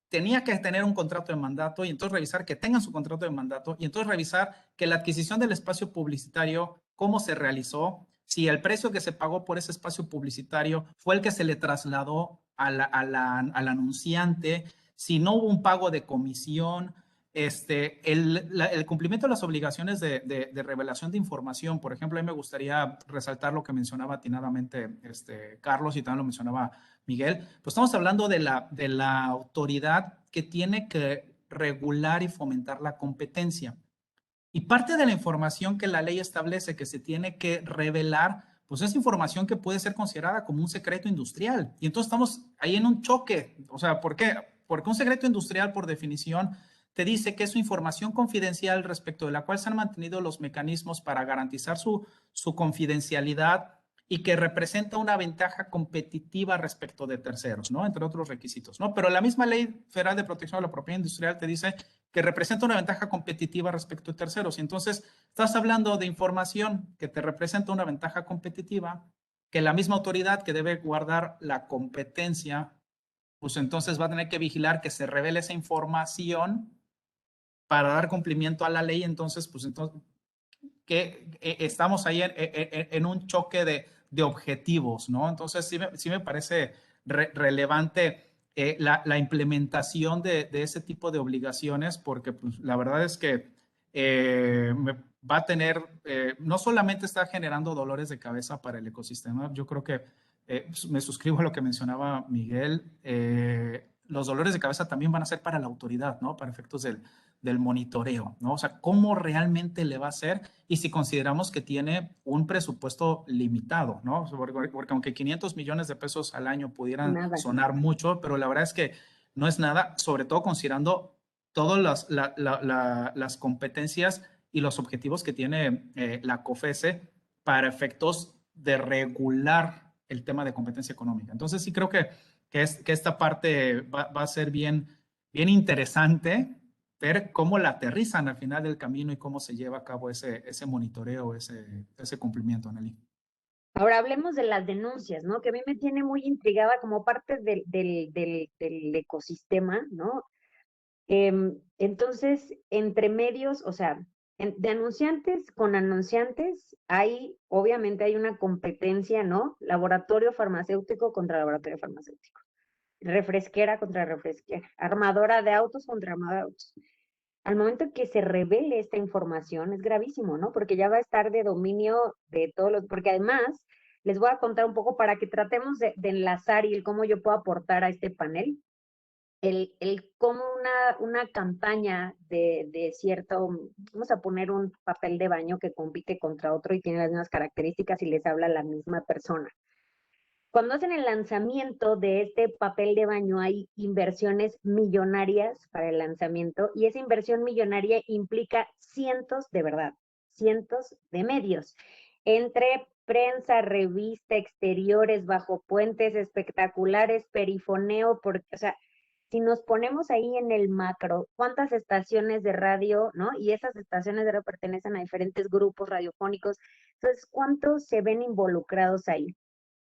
tenía que tener un contrato de mandato y entonces revisar que tengan su contrato de mandato y entonces revisar que la adquisición del espacio publicitario, cómo se realizó, si el precio que se pagó por ese espacio publicitario fue el que se le trasladó al anunciante, si no hubo un pago de comisión, el cumplimiento de las obligaciones de revelación de información. Por ejemplo, a mí me gustaría resaltar lo que mencionaba atinadamente Carlos y también lo mencionaba Miguel. Pues estamos hablando de la autoridad que tiene que regular y fomentar la competencia. Y parte de la información que la ley establece que se tiene que revelar, pues es información que puede ser considerada como un secreto industrial. Y entonces estamos ahí en un choque. O sea, ¿por qué? Porque un secreto industrial, por definición, te dice que es su información confidencial respecto de la cual se han mantenido los mecanismos para garantizar su confidencialidad y que representa una ventaja competitiva respecto de terceros, ¿no? Entre otros requisitos, ¿no? Pero la misma Ley Federal de Protección de la Propiedad Industrial te dice que representa una ventaja competitiva respecto de terceros. Y entonces estás hablando de información que te representa una ventaja competitiva, que la misma autoridad que debe guardar la competencia, pues entonces va a tener que vigilar que se revele esa información para dar cumplimiento a la ley. Entonces, pues entonces, que estamos ahí en un choque de objetivos, ¿no? Entonces sí me parece relevante la implementación de ese tipo de obligaciones, porque pues, la verdad es que va a tener, no solamente está generando dolores de cabeza para el ecosistema, yo creo que me suscribo a lo que mencionaba Miguel, los dolores de cabeza también van a ser para la autoridad, ¿no? Para efectos del monitoreo, ¿no? O sea, ¿cómo realmente le va a hacer? Y si consideramos que tiene un presupuesto limitado, ¿no? Porque aunque 500 millones de pesos al año pudieran sonar mucho, pero la verdad es que no es nada, sobre todo considerando todas las competencias y los objetivos que tiene la COFESE para efectos de regular el tema de competencia económica. Entonces sí creo que esta parte va a ser bien interesante ver cómo la aterrizan al final del camino y cómo se lleva a cabo ese monitoreo, ese cumplimiento, Nelly. Ahora hablemos de las denuncias, ¿no? Que a mí me tiene muy intrigada como parte del ecosistema, ¿no? Entonces, entre medios, o sea, de anunciantes con anunciantes, obviamente hay una competencia, ¿no? Laboratorio farmacéutico contra laboratorio farmacéutico. Refresquera contra refresquera. Armadora de autos contra armadora de autos. Al momento que se revele esta información es gravísimo, ¿no? Porque ya va a estar de dominio de todos los, porque además les voy a contar un poco para que tratemos de enlazar y el cómo yo puedo aportar a este panel, el cómo una campaña de cierto, vamos a poner un papel de baño que compite contra otro y tiene las mismas características y les habla la misma persona. Cuando hacen el lanzamiento de este papel de baño hay inversiones millonarias para el lanzamiento y esa inversión millonaria implica cientos de medios, entre prensa, revista, exteriores, bajo puentes, espectaculares, perifoneo, porque, o sea, si nos ponemos ahí en el macro, ¿cuántas estaciones de radio, no? Y esas estaciones de radio pertenecen a diferentes grupos radiofónicos, entonces, ¿cuántos se ven involucrados ahí?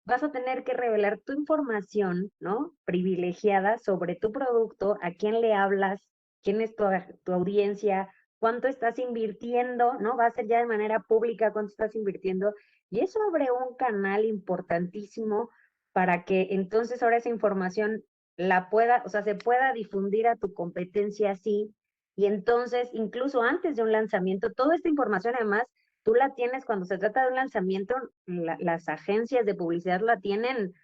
Vas a tener que revelar tu información, ¿no? Privilegiada sobre tu producto, a quién le hablas, quién es tu audiencia, cuánto estás invirtiendo, ¿no? Va a ser ya de manera pública cuánto estás invirtiendo. Y eso abre un canal importantísimo para que entonces ahora esa información se pueda difundir a tu competencia así. Y entonces, incluso antes de un lanzamiento, toda esta información además tú la tienes cuando se trata de un lanzamiento, las agencias de publicidad la tienen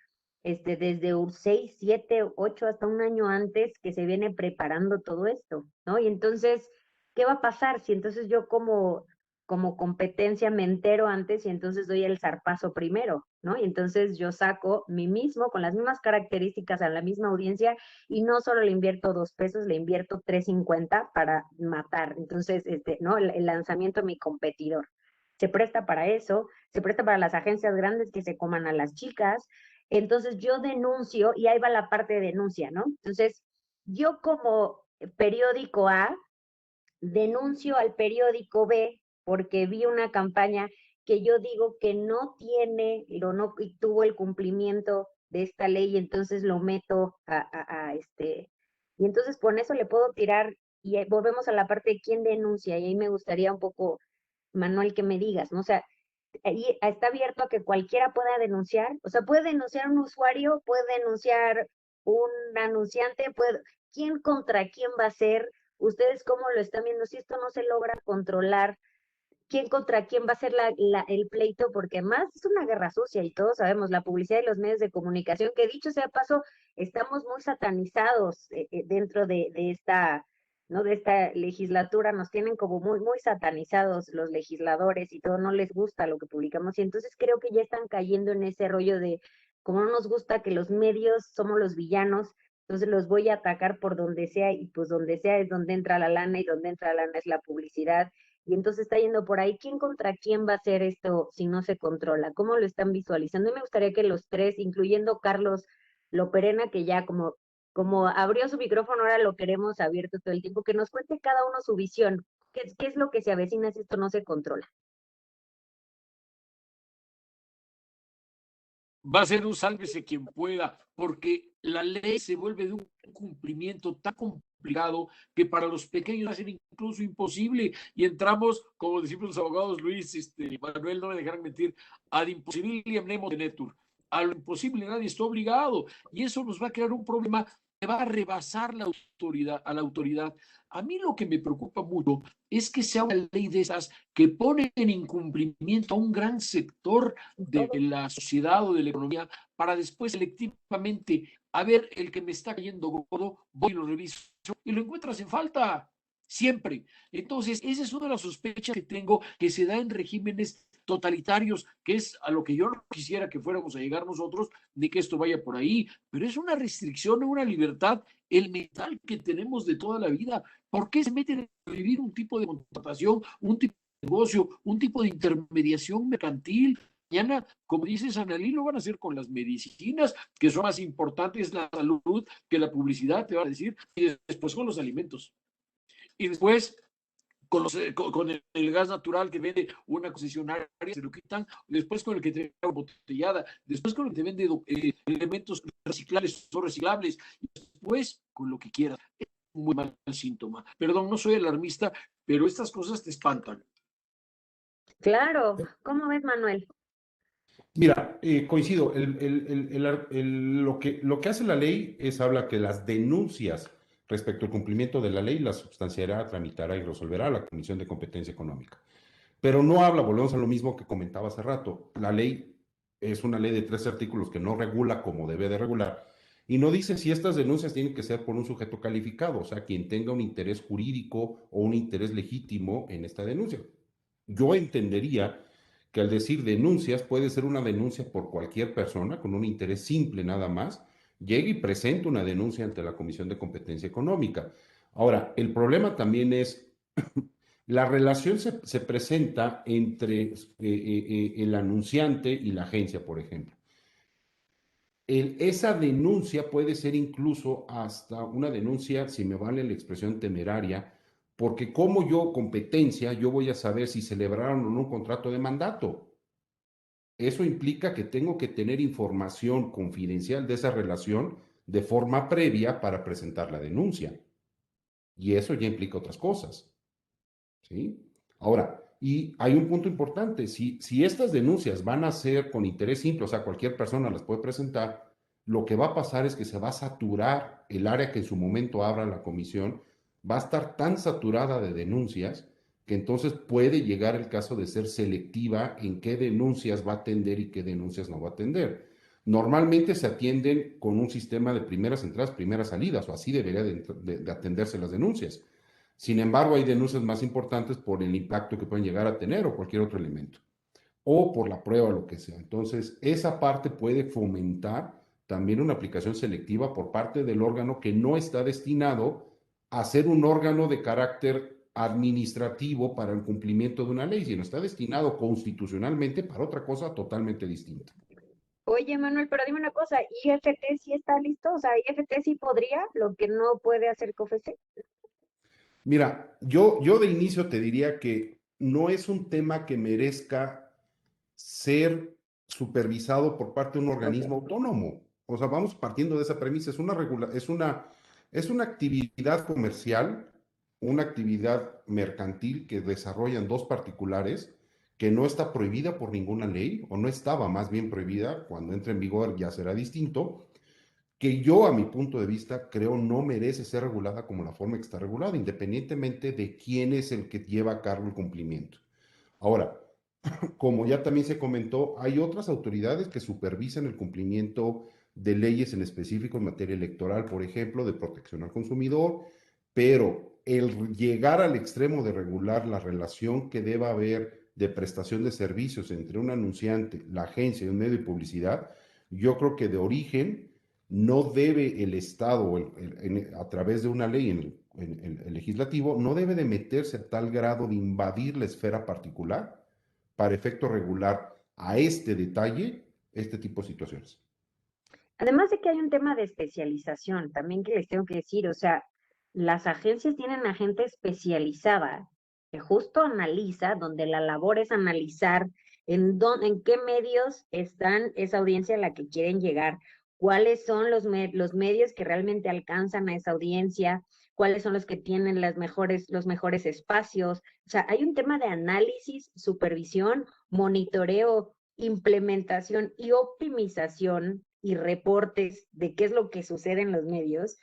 desde 6, 7, 8 hasta un año antes que se viene preparando todo esto, ¿no? Y entonces, ¿qué va a pasar si entonces yo como competencia me entero antes y entonces doy el zarpazo primero, ¿no? Y entonces yo saco mí mismo con las mismas características a la misma audiencia y no solo le invierto 2 pesos, le invierto 3.50 para matar. Entonces, ¿no? El lanzamiento de mi competidor. Se presta para eso, se presta para las agencias grandes que se coman a las chicas. Entonces yo denuncio y ahí va la parte de denuncia, ¿no? Entonces yo como periódico A denuncio al periódico B porque vi una campaña que yo digo que no tiene y tuvo el cumplimiento de esta ley, y entonces lo meto y entonces con eso le puedo tirar, y volvemos a la parte de quién denuncia, y ahí me gustaría un poco, Manuel, que me digas, ¿no? O sea, ahí está abierto a que cualquiera pueda denunciar, o sea, puede denunciar un usuario, puede denunciar un anunciante, ¿quién contra quién va a ser? ¿Ustedes cómo lo están viendo? Si esto no se logra controlar, ¿quién contra quién va a ser el pleito? Porque más es una guerra sucia, y todos sabemos, la publicidad y los medios de comunicación, que dicho sea paso, estamos muy satanizados dentro de esta, ¿no? De esta legislatura, nos tienen como muy, muy satanizados los legisladores, y todo no les gusta lo que publicamos, y entonces creo que ya están cayendo en ese rollo de, como no nos gusta que los medios somos los villanos, entonces los voy a atacar por donde sea, y pues donde sea es donde entra la lana, y donde entra la lana es la publicidad, y entonces está yendo por ahí. ¿Quién contra quién va a hacer esto si no se controla? ¿Cómo lo están visualizando? Y me gustaría que los tres, incluyendo Carlos Loperena, que ya como abrió su micrófono, ahora lo queremos abierto todo el tiempo, que nos cuente cada uno su visión. ¿Qué es lo que se avecina si esto no se controla? Va a ser un sálvese quien pueda, porque la ley se vuelve de un cumplimiento tan complicado que para los pequeños va a ser incluso imposible, y entramos, como decimos los abogados, Luis, Manuel, no me dejarán mentir, ad impossibilium nemo tenetur. A lo imposible nadie está obligado, y eso nos va a crear un problema que va a rebasar a la autoridad. A mí lo que me preocupa mucho es que sea una ley de esas que pone en incumplimiento a un gran sector de la sociedad o de la economía, para después selectivamente, a ver, el que me está cayendo gordo, voy y lo reviso y lo encuentras en falta, siempre. Entonces, esa es una de las sospechas que tengo, que se da en regímenes totalitarios, que es a lo que yo no quisiera que fuéramos a llegar nosotros, ni que esto vaya por ahí, pero es una restricción, una libertad elemental que tenemos de toda la vida. ¿Por qué se meten a vivir un tipo de contratación, un tipo de negocio, un tipo de intermediación mercantil? Mañana, como dice Sanalí, lo van a hacer con las medicinas, que son más importantes la salud que la publicidad, te van a decir, y después con los alimentos. Y después con el gas natural que vende una concesionaria, se lo quitan, después con el que te vende botellada, después con el que te vende elementos reciclables o reciclables, y después con lo que quieras. Es un muy mal síntoma. Perdón, no soy alarmista, pero estas cosas te espantan. Claro, ¿cómo ves, Manuel? Mira, coincido. Lo que hace la ley es habla que las denuncias respecto al cumplimiento de la ley las substanciará, tramitará y resolverá la Comisión de Competencia Económica. Pero no habla, volvemos a lo mismo que comentaba hace rato. La ley es una ley de 13 artículos que no regula como debe de regular, y no dice si estas denuncias tienen que ser por un sujeto calificado, o sea, quien tenga un interés jurídico o un interés legítimo en esta denuncia. Yo entendería que al decir denuncias puede ser una denuncia por cualquier persona con un interés simple nada más, llegue y presente una denuncia ante la Comisión de Competencia Económica. Ahora, el problema también es la relación se presenta entre el anunciante y la agencia, por ejemplo. Esa denuncia puede ser incluso hasta una denuncia, si me vale la expresión, temeraria, porque como yo, competencia, yo voy a saber si celebraron o no un contrato de mandato. Eso implica que tengo que tener información confidencial de esa relación de forma previa para presentar la denuncia. Y eso ya implica otras cosas. ¿Sí? Ahora, y hay un punto importante, si estas denuncias van a ser con interés simple, o sea, cualquier persona las puede presentar, lo que va a pasar es que se va a saturar el área que en su momento abra la comisión, va a estar tan saturada de denuncias que entonces puede llegar el caso de ser selectiva en qué denuncias va a atender y qué denuncias no va a atender. Normalmente se atienden con un sistema de primeras entradas, primeras salidas, o así debería de atenderse las denuncias. Sin embargo, hay denuncias más importantes por el impacto que pueden llegar a tener o cualquier otro elemento, o por la prueba, lo que sea. Entonces, esa parte puede fomentar también una aplicación selectiva por parte del órgano que no está destinado a ser un órgano de carácter administrativo para el cumplimiento de una ley, sino está destinado constitucionalmente para otra cosa totalmente distinta. Oye, Manuel, pero dime una cosa, ¿IFT sí está listo? O sea, ¿IFT sí podría lo que no puede hacer COFECE? Mira, yo de inicio te diría que no es un tema que merezca ser supervisado por parte de un organismo autónomo. O sea, vamos partiendo de esa premisa. Es una actividad comercial, una actividad mercantil que desarrollan dos particulares que no está prohibida por ninguna ley, o no estaba más bien prohibida. Cuando entre en vigor ya será distinto, que yo, a mi punto de vista, creo no merece ser regulada como la forma que está regulada, independientemente de quién es el que lleva a cabo el cumplimiento. Ahora, como ya también se comentó, hay otras autoridades que supervisan el cumplimiento de leyes en específico en materia electoral, por ejemplo, de protección al consumidor, pero el llegar al extremo de regular la relación que deba haber de prestación de servicios entre un anunciante, la agencia y un medio de publicidad, yo creo que de origen no debe el Estado, a través de una ley en el legislativo, no debe de meterse a tal grado de invadir la esfera particular para efecto regular a este detalle este tipo de situaciones. Además de que hay un tema de especialización, también que les tengo que decir, o sea, las agencias tienen a gente especializada que justo analiza, donde la labor es analizar en qué medios están esa audiencia a la que quieren llegar, cuáles son los medios que realmente alcanzan a esa audiencia, cuáles son los que tienen los mejores espacios. O sea, hay un tema de análisis, supervisión, monitoreo, implementación y optimización y reportes de qué es lo que sucede en los medios,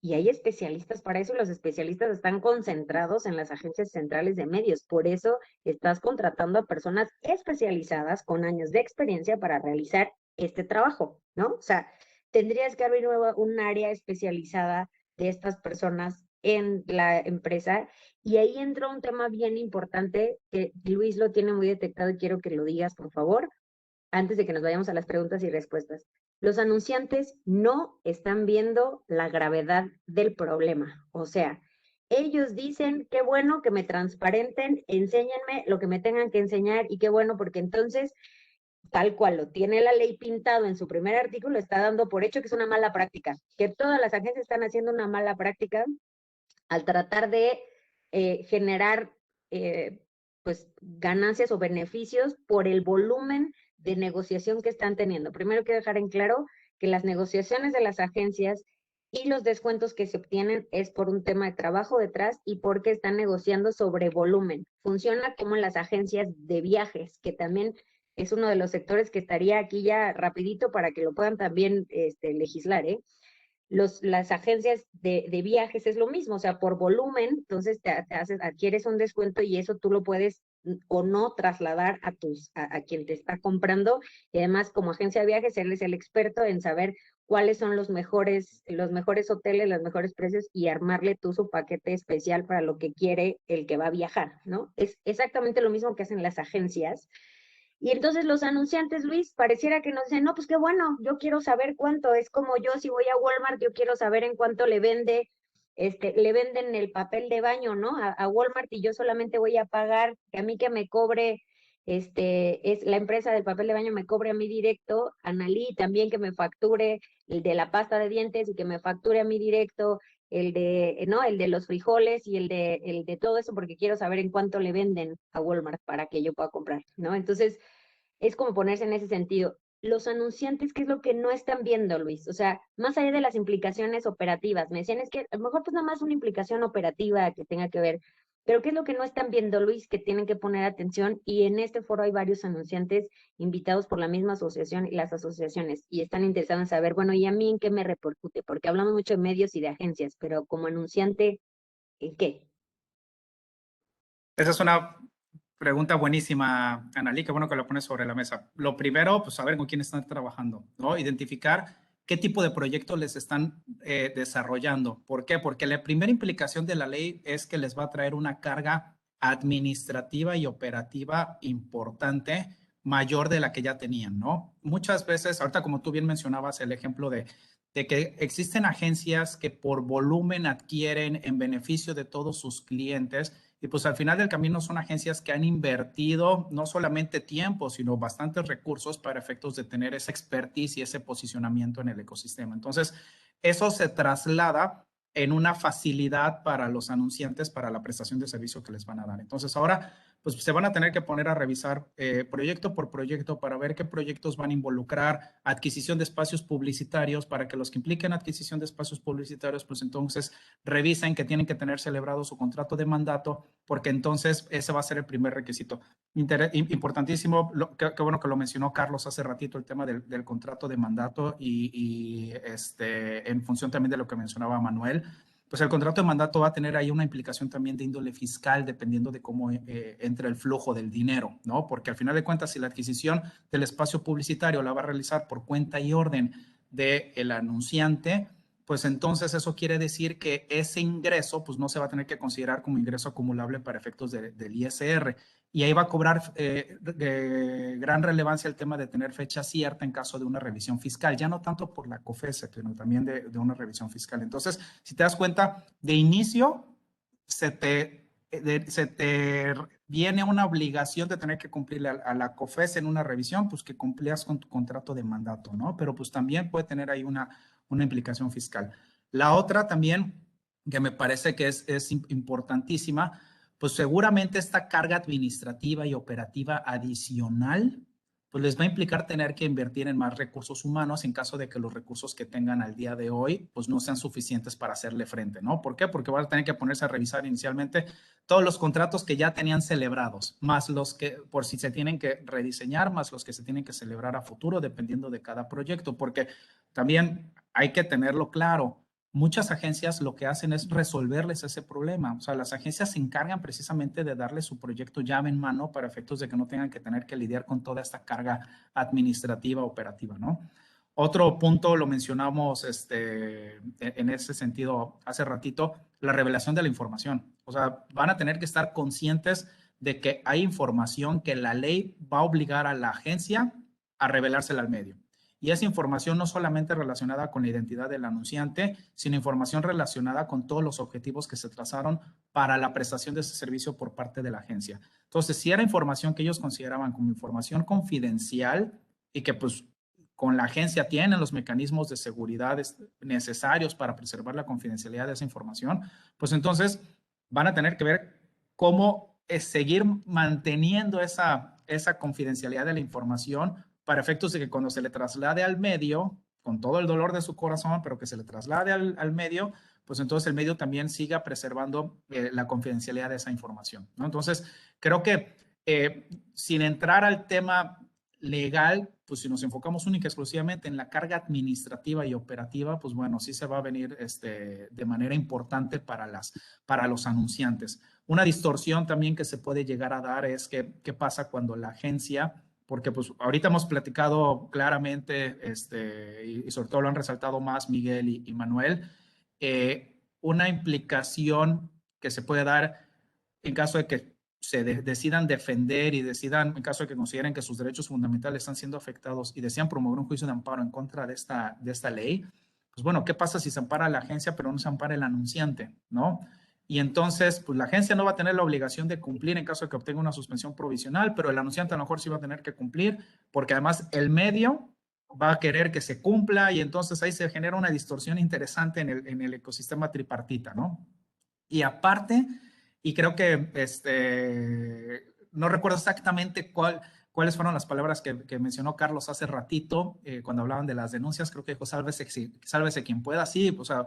y hay especialistas para eso, y los especialistas están concentrados en las agencias centrales de medios. Por eso estás contratando a personas especializadas con años de experiencia para realizar este trabajo, ¿no? O sea, tendrías que abrir un área especializada de estas personas en la empresa, y ahí entra un tema bien importante que Luis lo tiene muy detectado y quiero que lo digas, por favor, antes de que nos vayamos a las preguntas y respuestas. Los anunciantes no están viendo la gravedad del problema. O sea, ellos dicen, qué bueno que me transparenten, enséñenme lo que me tengan que enseñar, y qué bueno porque entonces, tal cual lo tiene la ley pintado en su primer artículo, está dando por hecho que es una mala práctica, que todas las agencias están haciendo una mala práctica al tratar de generar pues ganancias o beneficios por el volumen de negociación que están teniendo. Primero quiero dejar en claro que las negociaciones de las agencias y los descuentos que se obtienen es por un tema de trabajo detrás y porque están negociando sobre volumen. Funciona como en las agencias de viajes, que también es uno de los sectores que estaría aquí ya rapidito para que lo puedan también legislar, ¿eh? Las agencias de viajes es lo mismo, o sea, por volumen, entonces adquieres un descuento y eso tú lo puedes o no trasladar a quien te está comprando, y además como agencia de viajes él es el experto en saber cuáles son los mejores hoteles, los mejores precios, y armarle tú su paquete especial para lo que quiere el que va a viajar, ¿no? Es exactamente lo mismo que hacen las agencias. Y entonces los anunciantes, Luis, pareciera que nos dicen, no, pues qué bueno, yo quiero saber cuánto. Es como yo, si voy a Walmart, yo quiero saber en cuánto le venden el papel de baño, ¿no? A Walmart, y yo solamente voy a pagar, que a mí que me cobre, es la empresa del papel de baño me cobre a mí directo, Analí también que me facture el de la pasta de dientes y que me facture a mí directo el de los frijoles y el de todo eso, porque quiero saber en cuánto le venden a Walmart para que yo pueda comprar, ¿no? Entonces, es como ponerse en ese sentido. Los anunciantes, ¿qué es lo que no están viendo, Luis? O sea, más allá de las implicaciones operativas, me decían, es que a lo mejor pues nada más una implicación operativa que tenga que ver, pero ¿qué es lo que no están viendo, Luis, que tienen que poner atención? Y en este foro hay varios anunciantes invitados por la misma asociación y las asociaciones, y están interesados en saber, bueno, ¿y a mí en qué me repercute? Porque hablamos mucho de medios y de agencias, pero como anunciante, ¿en qué? Esa es una pregunta buenísima, Analí, qué bueno que lo pones sobre la mesa. Lo primero, pues saber con quién están trabajando, ¿no? Identificar qué tipo de proyectos les están desarrollando. ¿Por qué? Porque la primera implicación de la ley es que les va a traer una carga administrativa y operativa importante, mayor de la que ya tenían, ¿no? Muchas veces, ahorita como tú bien mencionabas el ejemplo de que existen agencias que por volumen adquieren en beneficio de todos sus clientes, y pues al final del camino son agencias que han invertido no solamente tiempo, sino bastantes recursos para efectos de tener esa expertise y ese posicionamiento en el ecosistema. Entonces, eso se traslada en una facilidad para los anunciantes para la prestación de servicio que les van a dar. Entonces ahora pues se van a tener que poner a revisar proyecto por proyecto para ver qué proyectos van a involucrar adquisición de espacios publicitarios, para que los que impliquen adquisición de espacios publicitarios, pues entonces revisen que tienen que tener celebrado su contrato de mandato, porque entonces ese va a ser el primer requisito. Importantísimo, qué bueno que lo mencionó Carlos hace ratito, el tema del contrato de mandato y en función también de lo que mencionaba Manuel. Pues el contrato de mandato va a tener ahí una implicación también de índole fiscal, dependiendo de cómo entre el flujo del dinero, ¿no? Porque al final de cuentas, si la adquisición del espacio publicitario la va a realizar por cuenta y orden del anunciante, pues entonces eso quiere decir que ese ingreso pues no se va a tener que considerar como ingreso acumulable para efectos del ISR. Y ahí va a cobrar gran relevancia el tema de tener fecha cierta en caso de una revisión fiscal, ya no tanto por la COFESE, sino también de una revisión fiscal. Entonces, si te das cuenta, de inicio se te viene una obligación de tener que cumplirle a la COFESE en una revisión, pues que cumplías con tu contrato de mandato, ¿no? Pero pues también puede tener ahí una implicación fiscal. La otra también, que me parece que es importantísima, pues seguramente esta carga administrativa y operativa adicional, pues les va a implicar tener que invertir en más recursos humanos en caso de que los recursos que tengan al día de hoy, pues no sean suficientes para hacerle frente, ¿no? ¿Por qué? Porque van a tener que ponerse a revisar inicialmente todos los contratos que ya tenían celebrados, más los que por si se tienen que rediseñar, más los que se tienen que celebrar a futuro, dependiendo de cada proyecto, porque también hay que tenerlo claro. Muchas agencias lo que hacen es resolverles ese problema. O sea, las agencias se encargan precisamente de darle su proyecto llave en mano para efectos de que no tengan que tener que lidiar con toda esta carga administrativa operativa, ¿no? Otro punto lo mencionamos en ese sentido hace ratito, la revelación de la información. O sea, van a tener que estar conscientes de que hay información que la ley va a obligar a la agencia a revelársela al medio. Y esa información no solamente relacionada con la identidad del anunciante, sino información relacionada con todos los objetivos que se trazaron para la prestación de ese servicio por parte de la agencia. Entonces, si era información que ellos consideraban como información confidencial y que pues con la agencia tienen los mecanismos de seguridad necesarios para preservar la confidencialidad de esa información, pues entonces van a tener que ver cómo seguir manteniendo esa confidencialidad de la información para efectos de que cuando se le traslade al medio, con todo el dolor de su corazón, pero que se le traslade al medio, pues entonces el medio también siga preservando la confidencialidad de esa información, ¿no? Entonces, creo que sin entrar al tema legal, pues si nos enfocamos única y exclusivamente en la carga administrativa y operativa, pues bueno, sí se va a venir de manera importante para los anunciantes. Una distorsión también que se puede llegar a dar es qué pasa cuando la agencia, porque pues ahorita hemos platicado claramente, y sobre todo lo han resaltado más Miguel y Manuel, una implicación que se puede dar en caso de que se decidan defender y decidan, en caso de que consideren que sus derechos fundamentales están siendo afectados y desean promover un juicio de amparo en contra de esta ley, pues bueno, ¿qué pasa si se ampara la agencia pero no se ampara el anunciante, ¿no? Y entonces, pues la agencia no va a tener la obligación de cumplir en caso de que obtenga una suspensión provisional, pero el anunciante a lo mejor sí va a tener que cumplir, porque además el medio va a querer que se cumpla y entonces ahí se genera una distorsión interesante en el ecosistema tripartita, ¿no? Y aparte, y creo que no recuerdo exactamente cuáles fueron las palabras que mencionó Carlos hace ratito cuando hablaban de las denuncias. Creo que dijo, sálvese quien pueda. Sí, o sea,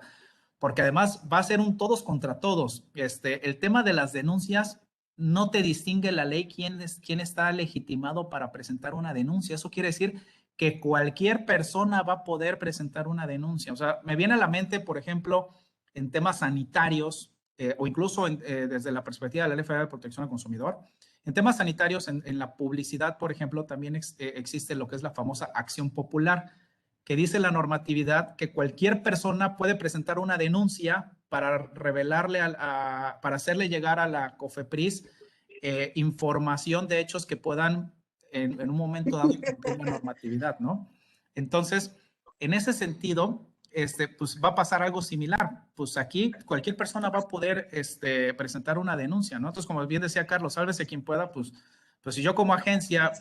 porque además va a ser un todos contra todos. El tema de las denuncias no te distingue la ley quién está legitimado para presentar una denuncia. Eso quiere decir que cualquier persona va a poder presentar una denuncia. O sea, me viene a la mente, por ejemplo, en temas sanitarios, o incluso desde la perspectiva de la Ley Federal de Protección al Consumidor. En temas sanitarios, en la publicidad, por ejemplo, también existe lo que es la famosa acción popular, que dice la normatividad que cualquier persona puede presentar una denuncia para revelarle, para hacerle llegar a la COFEPRIS información de hechos que puedan en un momento dado cumplir la normatividad, ¿no? Entonces, en ese sentido, pues va a pasar algo similar. Pues aquí cualquier persona va a poder presentar una denuncia, ¿no? Entonces, como bien decía Carlos, sálvese quien pueda, pues si yo como agencia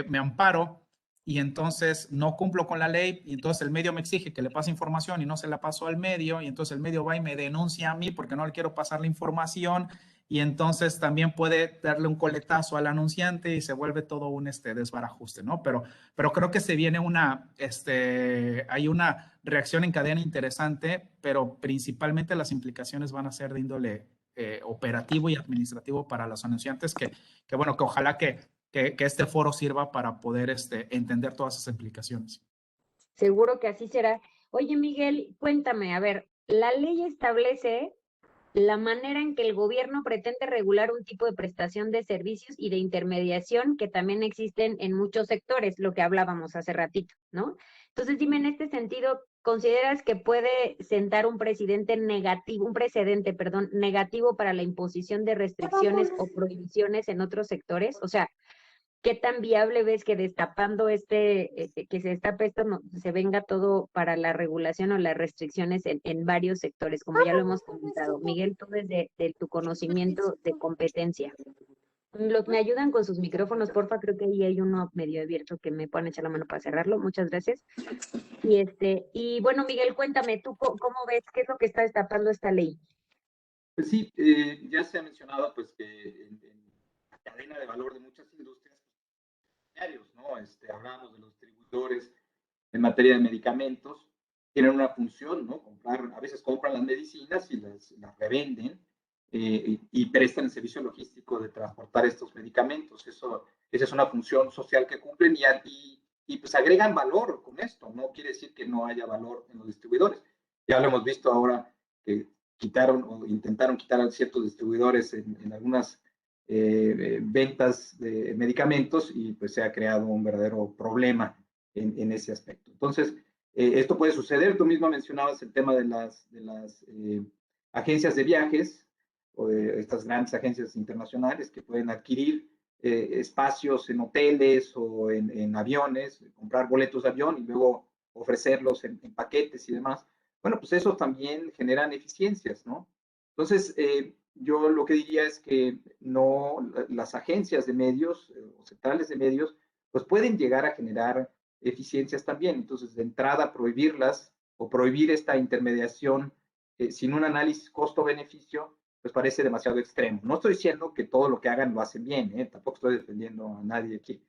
me amparo y entonces no cumplo con la ley y entonces el medio me exige que le pase información y no se la paso al medio y entonces el medio va y me denuncia a mí porque no le quiero pasar la información y entonces también puede darle un coletazo al anunciante y se vuelve todo un desbarajuste, ¿no? Pero creo que se viene hay una reacción en cadena interesante, pero principalmente las implicaciones van a ser de índole operativo y administrativo para los anunciantes bueno, que ojalá que este foro sirva para poder entender todas esas implicaciones. Seguro que así será. Oye, Miguel, cuéntame, a ver, la ley establece la manera en que el gobierno pretende regular un tipo de prestación de servicios y de intermediación que también existen en muchos sectores, lo que hablábamos hace ratito, ¿no? Entonces, dime, en este sentido, ¿consideras que puede sentar un precedente negativo para la imposición de restricciones o prohibiciones en otros sectores? O sea, ¿qué tan viable ves que destapando que se destape esto, se venga todo para la regulación o las restricciones en varios sectores, como ya lo hemos comentado? Miguel, tú desde de tu conocimiento de competencia. ¿Me ayudan con sus micrófonos, porfa? Creo que ahí hay uno medio abierto que me pueden echar la mano para cerrarlo. Muchas gracias. Y bueno, Miguel, cuéntame, ¿tú cómo ves qué es lo que está destapando esta ley? Pues sí, ya se ha mencionado pues que en la cadena de valor de muchas industrias, ¿no? Hablamos de los distribuidores en materia de medicamentos, tienen una función, ¿no? A veces compran las medicinas y las revenden y prestan el servicio logístico de transportar estos medicamentos. Esa es una función social que cumplen y pues agregan valor con esto. No quiere decir que no haya valor en los distribuidores. Ya lo hemos visto ahora que quitaron o intentaron quitar a ciertos distribuidores en algunas ventas de medicamentos y pues se ha creado un verdadero problema en ese aspecto. Entonces, esto puede suceder. Tú mismo mencionabas el tema de las agencias de viajes, o estas grandes agencias internacionales que pueden adquirir espacios en hoteles o en aviones, comprar boletos de avión y luego ofrecerlos en paquetes y demás. Bueno, pues eso también generan eficiencias, ¿no? Entonces, yo lo que diría es que no, las agencias de medios o centrales de medios, pues pueden llegar a generar eficiencias también. Entonces, de entrada, prohibirlas o prohibir esta intermediación sin un análisis costo-beneficio, pues parece demasiado extremo. No estoy diciendo que todo lo que hagan lo hacen bien, tampoco estoy defendiendo a nadie aquí.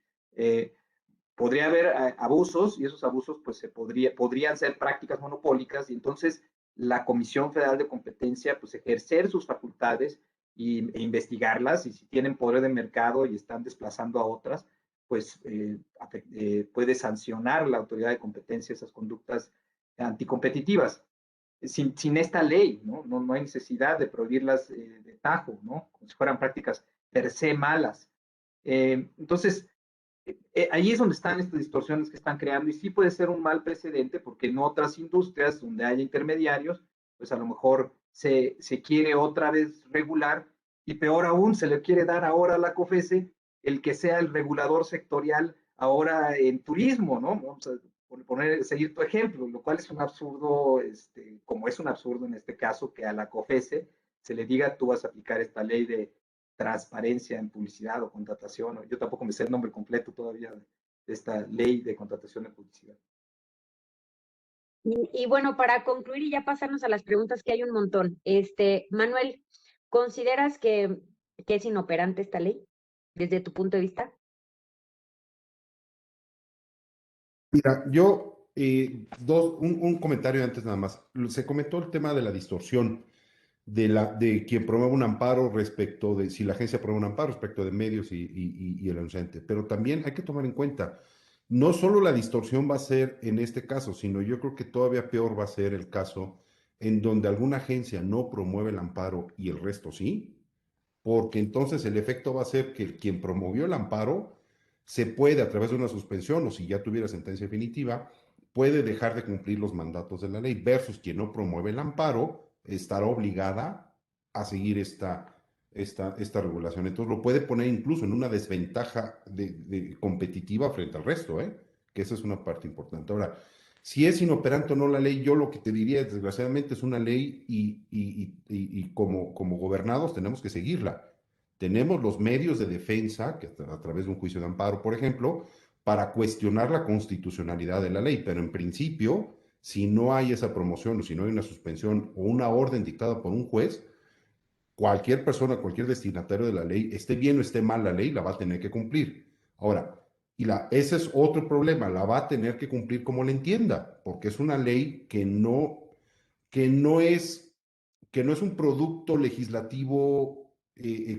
Podría haber abusos y esos abusos pues podrían ser prácticas monopólicas y entonces la Comisión Federal de Competencia pues ejercer sus facultades e investigarlas y si tienen poder de mercado y están desplazando a otras, pues puede sancionar la autoridad de competencia esas conductas anticompetitivas. Sin esta ley, ¿no? No hay necesidad de prohibirlas de tajo, ¿no? Como si fueran prácticas per se malas. Entonces, ahí es donde están estas distorsiones que están creando y sí puede ser un mal precedente porque en otras industrias donde haya intermediarios, pues a lo mejor se quiere otra vez regular y peor aún se le quiere dar ahora a la COFESE el que sea el regulador sectorial ahora en turismo, ¿no? Vamos a seguir tu ejemplo, lo cual es un absurdo, como es un absurdo en este caso que a la COFESE se le diga tú vas a aplicar esta ley de transparencia en publicidad o contratación. Yo tampoco me sé el nombre completo todavía de esta ley de contratación en publicidad. Y bueno, para concluir y ya pasarnos a las preguntas, que hay un montón. Manuel, ¿consideras que es inoperante esta ley desde tu punto de vista? Mira, yo, un comentario antes nada más. Se comentó el tema de la distorsión de quien promueve un amparo respecto de si la agencia promueve un amparo respecto de medios y el anunciante. Pero también hay que tomar en cuenta, no solo la distorsión va a ser en este caso, sino yo creo que todavía peor va a ser el caso en donde alguna agencia no promueve el amparo y el resto sí, porque entonces el efecto va a ser que quien promovió el amparo se puede, a través de una suspensión o si ya tuviera sentencia definitiva, puede dejar de cumplir los mandatos de la ley, versus quien no promueve el amparo estará obligada a seguir esta regulación. Entonces lo puede poner incluso en una desventaja competitiva frente al resto, que esa es una parte importante. Ahora, si es inoperante o no la ley, yo lo que te diría, desgraciadamente, es una ley y como gobernados tenemos que seguirla. Tenemos los medios de defensa, que a través de un juicio de amparo, por ejemplo, para cuestionar la constitucionalidad de la ley, pero en principio, si no hay esa promoción o si no hay una suspensión o una orden dictada por un juez, cualquier persona, cualquier destinatario de la ley, esté bien o esté mal la ley, la va a tener que cumplir. Ahora, ese es otro problema, la va a tener que cumplir como la entienda, porque es una ley que no es un producto legislativo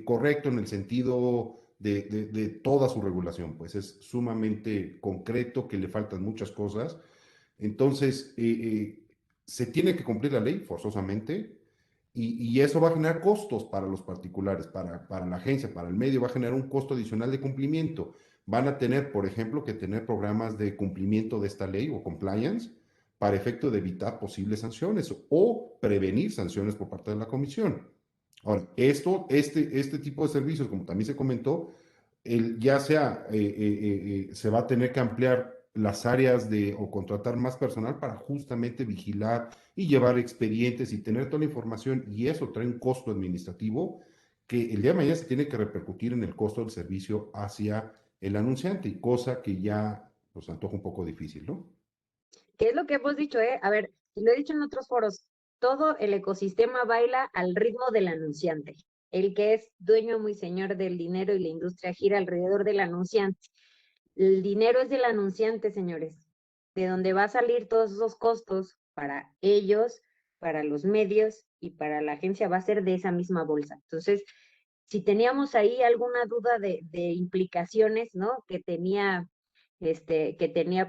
correcto en el sentido de toda su regulación, pues es sumamente concreto, que le faltan muchas cosas. Entonces, se tiene que cumplir la ley forzosamente y eso va a generar costos para los particulares, para la agencia, para el medio, va a generar un costo adicional de cumplimiento. Van a tener, por ejemplo, que tener programas de cumplimiento de esta ley o compliance para efecto de evitar posibles sanciones o prevenir sanciones por parte de la comisión. Ahora, este tipo de servicios, como también se comentó, ya sea se va a tener que ampliar las áreas o contratar más personal para justamente vigilar y llevar expedientes y tener toda la información, y eso trae un costo administrativo que el día de mañana se tiene que repercutir en el costo del servicio hacia el anunciante, y cosa que ya nos antoja un poco difícil, ¿no? ¿Qué es lo que hemos dicho, eh? A ver, lo he dicho en otros foros, todo el ecosistema baila al ritmo del anunciante. El que es dueño muy señor del dinero y la industria gira alrededor del anunciante. El dinero es del anunciante, señores, de donde va a salir todos esos costos para ellos, para los medios y para la agencia va a ser de esa misma bolsa. Entonces, si teníamos ahí alguna duda de implicaciones, ¿no? Que tenía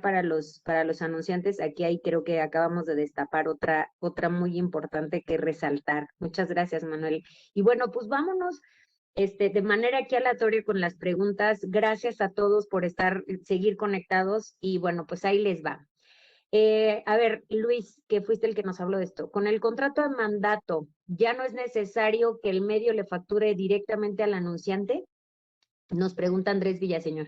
para los anunciantes, aquí ahí creo que acabamos de destapar otra muy importante que resaltar. Muchas gracias, Manuel. Y bueno, pues vámonos de manera aquí aleatoria con las preguntas. Gracias a todos por seguir conectados y bueno, pues ahí les va. A ver, Luis, que fuiste el que nos habló de esto. Con el contrato de mandato, ¿ya no es necesario que el medio le facture directamente al anunciante? Nos pregunta Andrés Villaseñor.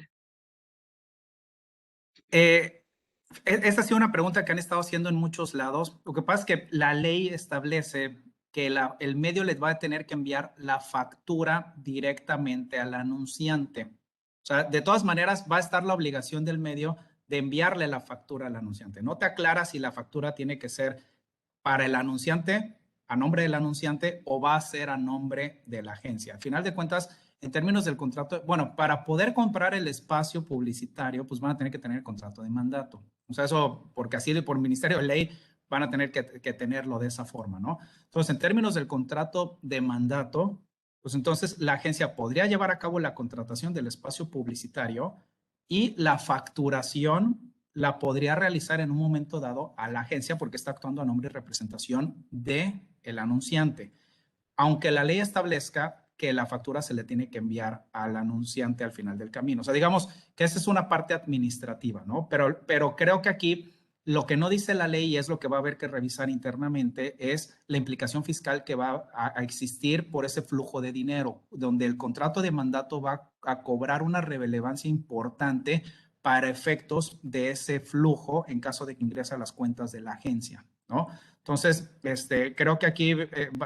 Esta ha sido una pregunta que han estado haciendo en muchos lados. Lo que pasa es que la ley establece que el medio les va a tener que enviar la factura directamente al anunciante. O sea, de todas maneras va a estar la obligación del medio de enviarle la factura al anunciante. No te aclara si la factura tiene que ser para el anunciante, a nombre del anunciante, o va a ser a nombre de la agencia. Al final de cuentas, en términos del contrato, bueno, para poder comprar el espacio publicitario, pues van a tener que tener el contrato de mandato. O sea, eso, porque así por Ministerio de Ley van a tener que tenerlo de esa forma, ¿no? Entonces, en términos del contrato de mandato, pues entonces la agencia podría llevar a cabo la contratación del espacio publicitario y la facturación la podría realizar en un momento dado a la agencia porque está actuando a nombre y representación del anunciante. Aunque la ley establezca que la factura se le tiene que enviar al anunciante al final del camino. O sea, digamos que esa es una parte administrativa, ¿no? Pero creo que aquí lo que no dice la ley y es lo que va a haber que revisar internamente es la implicación fiscal que va a existir por ese flujo de dinero, donde el contrato de mandato va a cobrar una relevancia importante para efectos de ese flujo en caso de que ingrese a las cuentas de la agencia, ¿no? Entonces, creo que aquí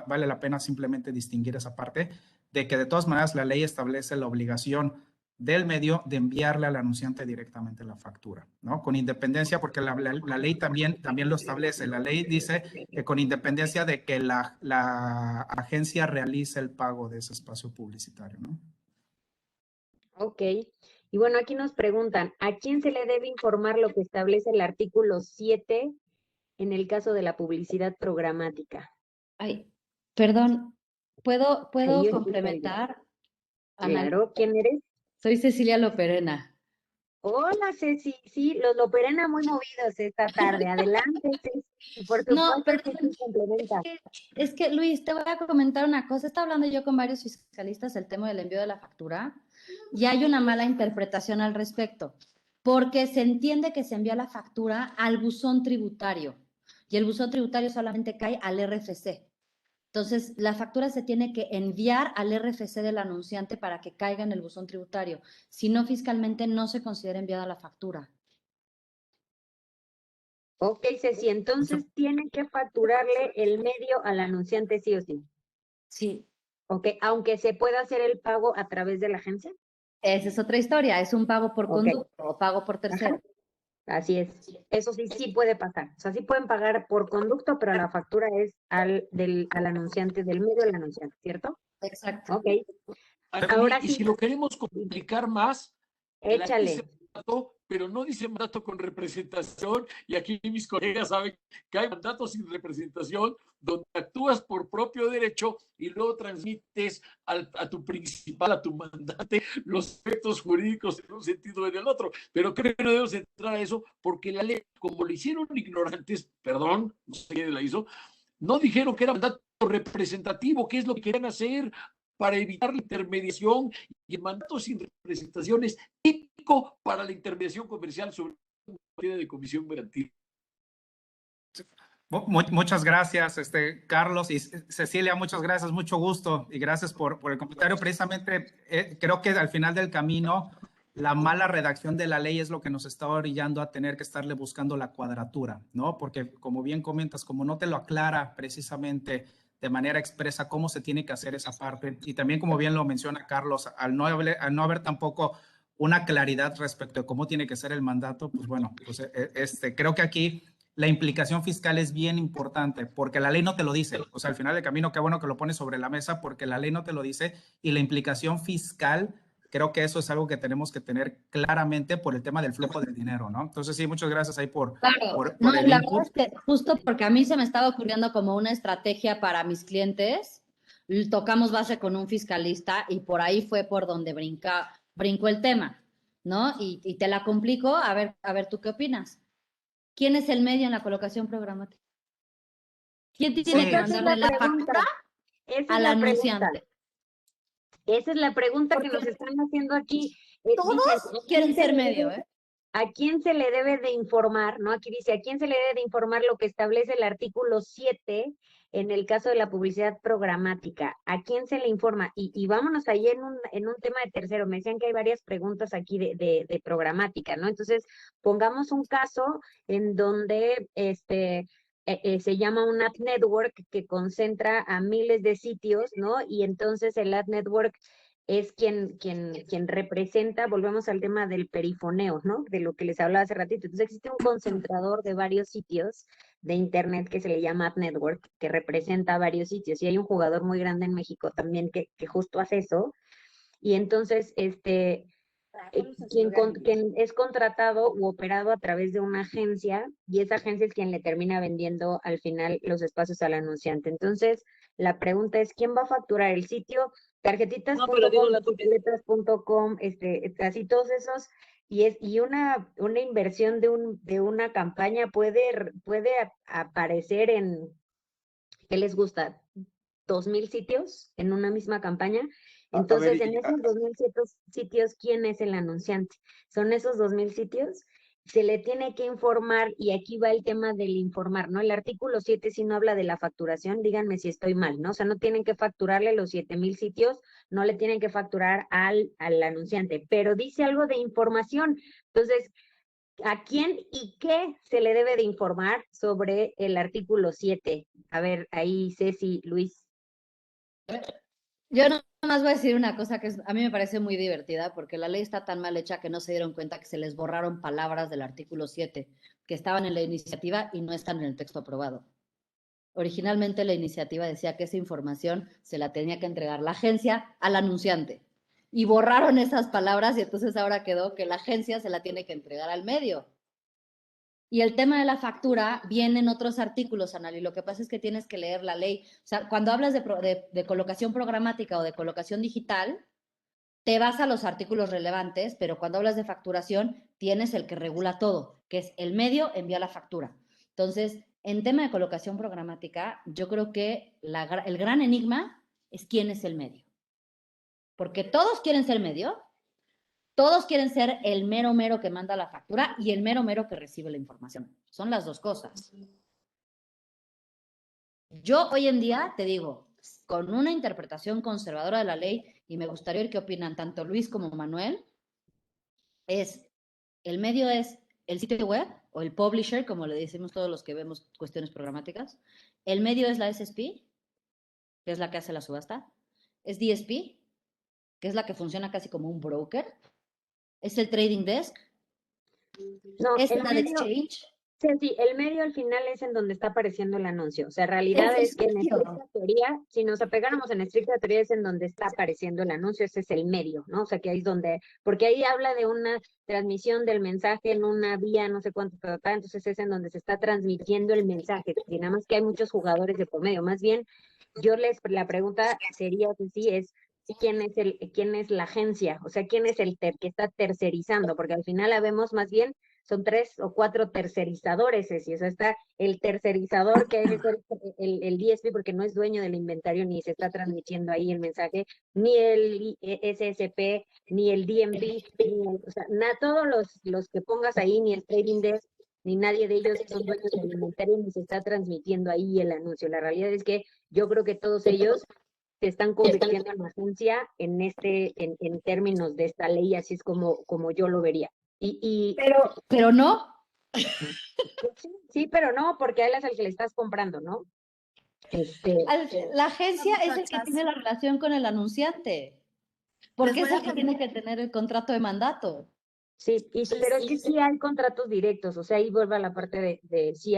vale la pena simplemente distinguir esa parte de que de todas maneras la ley establece la obligación del medio de enviarle al anunciante directamente la factura, ¿no? Con independencia, porque la ley también lo establece. La ley dice que con independencia de que la agencia realice el pago de ese espacio publicitario, ¿no? Ok. Y bueno, aquí nos preguntan, ¿a quién se le debe informar lo que establece el artículo 7 en el caso de la publicidad programática? Ay, perdón, ¿puedo Ahí yo complementar? Ana, Claro, ¿quién eres? soy Cecilia Loperena. Hola, Ceci. Sí, los Loperena muy movidos esta tarde. Adelante, Ceci. Y por No, supuesto, pero Ceci complementa. es que Luis, te voy a comentar una cosa. Estaba hablando yo con varios fiscalistas el tema del envío de la factura y hay una mala interpretación al respecto, porque se entiende que se envía la factura al buzón tributario y el buzón tributario solamente cae al RFC. Entonces, la factura se tiene que enviar al RFC del anunciante para que caiga en el buzón tributario. Si no, fiscalmente no se considera enviada la factura. Ok, Ceci, entonces tiene que facturarle el medio al anunciante sí o sí. Sí, Ok, aunque se pueda hacer el pago a través de la agencia. Esa es otra historia, es un pago por Ok. conducto o pago por Ajá. tercero. Así es. Eso sí, sí puede pasar. O sea, sí pueden pagar por conducto, pero la factura es al anunciante, del medio del anunciante, ¿cierto? Exacto. Ok. Anneli, Ahora y sí, si lo queremos complicar más, la ley dice échale. mandato, pero no dice mandato con representación, y aquí mis colegas saben que hay mandatos sin representación, donde actúas por propio derecho y luego transmites a tu principal, a tu mandante, los efectos jurídicos en un sentido o en el otro. Pero creo que no debemos entrar a eso, porque la ley, como lo hicieron ignorantes, perdón, no sé quién la hizo, no dijeron que era mandato representativo, que es lo que querían hacer para evitar la intermediación, y el mandato sin representación es típico para la intermediación comercial sobre materia de comisión mercantil. Muchas gracias, Carlos y Cecilia, muchas gracias, mucho gusto y gracias por el comentario. Precisamente creo que al final del camino la mala redacción de la ley es lo que nos está orillando a tener que estarle buscando la cuadratura, ¿no? Porque como bien comentas, como no te lo aclara precisamente de manera expresa cómo se tiene que hacer esa parte, y también como bien lo menciona Carlos, al no haber tampoco una claridad respecto de cómo tiene que ser el mandato, pues bueno, pues creo que aquí la implicación fiscal es bien importante porque la ley no te lo dice. O sea, al final del camino, qué bueno que lo pones sobre la mesa porque la ley no te lo dice, y la implicación fiscal, creo que eso es algo que tenemos que tener claramente por el tema del flujo del dinero, ¿no? Entonces, sí, muchas gracias ahí por Claro, no, el la verdad input. es que justo porque a mí se me estaba ocurriendo como una estrategia para mis clientes, tocamos base con un fiscalista y por ahí fue por donde brincó el tema, ¿no? Y te la complico, a ver, ¿tú qué opinas? ¿Quién es el medio en la colocación programática? ¿Quién tiene Sí. que Justo esa es mandarle la la pregunta. factura Esa es al la pregunta. anunciante? Esa es la pregunta que Porque nos están haciendo aquí. todos Dicen, quieren ser medio, ¿eh? ¿a quién se le debe de informar? ¿No? Aquí dice, ¿a quién se le debe de informar lo que establece el artículo 7 en el caso de la publicidad programática? ¿A quién se le informa? Y vámonos ahí en un tema de tercero. Me decían que hay varias preguntas aquí de programática, ¿no? Entonces, pongamos un caso en donde se llama un ad network que concentra a miles de sitios, ¿no? Y entonces el ad network es quien representa, volvemos al tema del perifoneo, ¿no? De lo que les hablaba hace ratito. Entonces existe un concentrador de varios sitios de Internet que se le llama Ad Network, que representa varios sitios. Y hay un jugador muy grande en México también que justo hace eso. Y entonces, quien es contratado u operado a través de una agencia, y esa agencia es quien le termina vendiendo al final los espacios al anunciante. Entonces, la pregunta es, ¿quién va a facturar el sitio? Tarjetitas.com, bicicletas.com, así todos esos, y una inversión de una campaña puede aparecer en, ¿qué les gusta? 2,000 sitios en una misma campaña. Entonces, en esos 2,000 sitios, ¿quién es el anunciante? Son esos 2,000 sitios. Se le tiene que informar, y aquí va el tema del informar, ¿no? El artículo 7 si no habla de la facturación, díganme si estoy mal, ¿no? O sea, no tienen que facturarle los 7,000 sitios, no le tienen que facturar al anunciante, pero dice algo de información. Entonces, ¿a quién y qué se le debe de informar sobre el artículo 7? A ver, ahí Ceci, Luis. Yo no más voy a decir una cosa que a mí me parece muy divertida, porque la ley está tan mal hecha que no se dieron cuenta que se les borraron palabras del artículo 7, que estaban en la iniciativa y no están en el texto aprobado. Originalmente la iniciativa decía que esa información se la tenía que entregar la agencia al anunciante. Y borraron esas palabras y entonces ahora quedó que la agencia se la tiene que entregar al medio. Y el tema de la factura viene en otros artículos, Anali. Lo que pasa es que tienes que leer la ley. O sea, cuando hablas de colocación programática o de colocación digital, te vas a los artículos relevantes, pero cuando hablas de facturación, tienes el que regula todo, que es el medio envía la factura. Entonces, en tema de colocación programática, yo creo que el gran enigma es quién es el medio. Porque todos quieren ser medio, todos quieren ser el mero mero que manda la factura y el mero mero que recibe la información. Son las dos cosas. Yo hoy en día te digo, con una interpretación conservadora de la ley, y me gustaría ver qué opinan tanto Luis como Manuel, el medio es el sitio web o el publisher, como le decimos todos los que vemos cuestiones programáticas. El medio es la SSP, que es la que hace la subasta. Es DSP, que es la que funciona casi como un broker, es el trading desk, No, es el la de medio, exchange, sí, sí, el medio al final es en donde está apareciendo el anuncio. O sea, en realidad es es que el en medio. estricta teoría, si nos apegáramos en estricta teoría, es en donde está apareciendo el anuncio, ese es el medio, ¿no? O sea, que ahí es donde, porque ahí habla de una transmisión del mensaje en una vía, no sé cuánto, entonces es en donde se está transmitiendo el mensaje. Y nada más que hay muchos jugadores de por medio. Más bien, la pregunta sería que sí es. ¿Quién es la agencia? O sea, ¿quién es que está tercerizando? Porque al final la vemos más bien son 3 o 4 tercerizadores, Ceci. O sea, está el tercerizador que es el DSP porque no es dueño del inventario ni se está transmitiendo ahí el mensaje, ni el SSP, ni el DMP, o sea, todos los que pongas ahí, ni el trading desk, ni nadie de ellos son dueños del inventario ni se está transmitiendo ahí el anuncio. La realidad es que yo creo que todos ellos se están convirtiendo en agencia en términos de esta ley, así es como yo lo vería. Pero no, Sí, pero no, porque a él es el que le estás comprando, ¿no? la agencia es el que tiene la relación con el anunciante, porque es el que tiene que tener el contrato de mandato. Sí, pero es que sí hay contratos directos, o sea, ahí vuelve a la parte de sí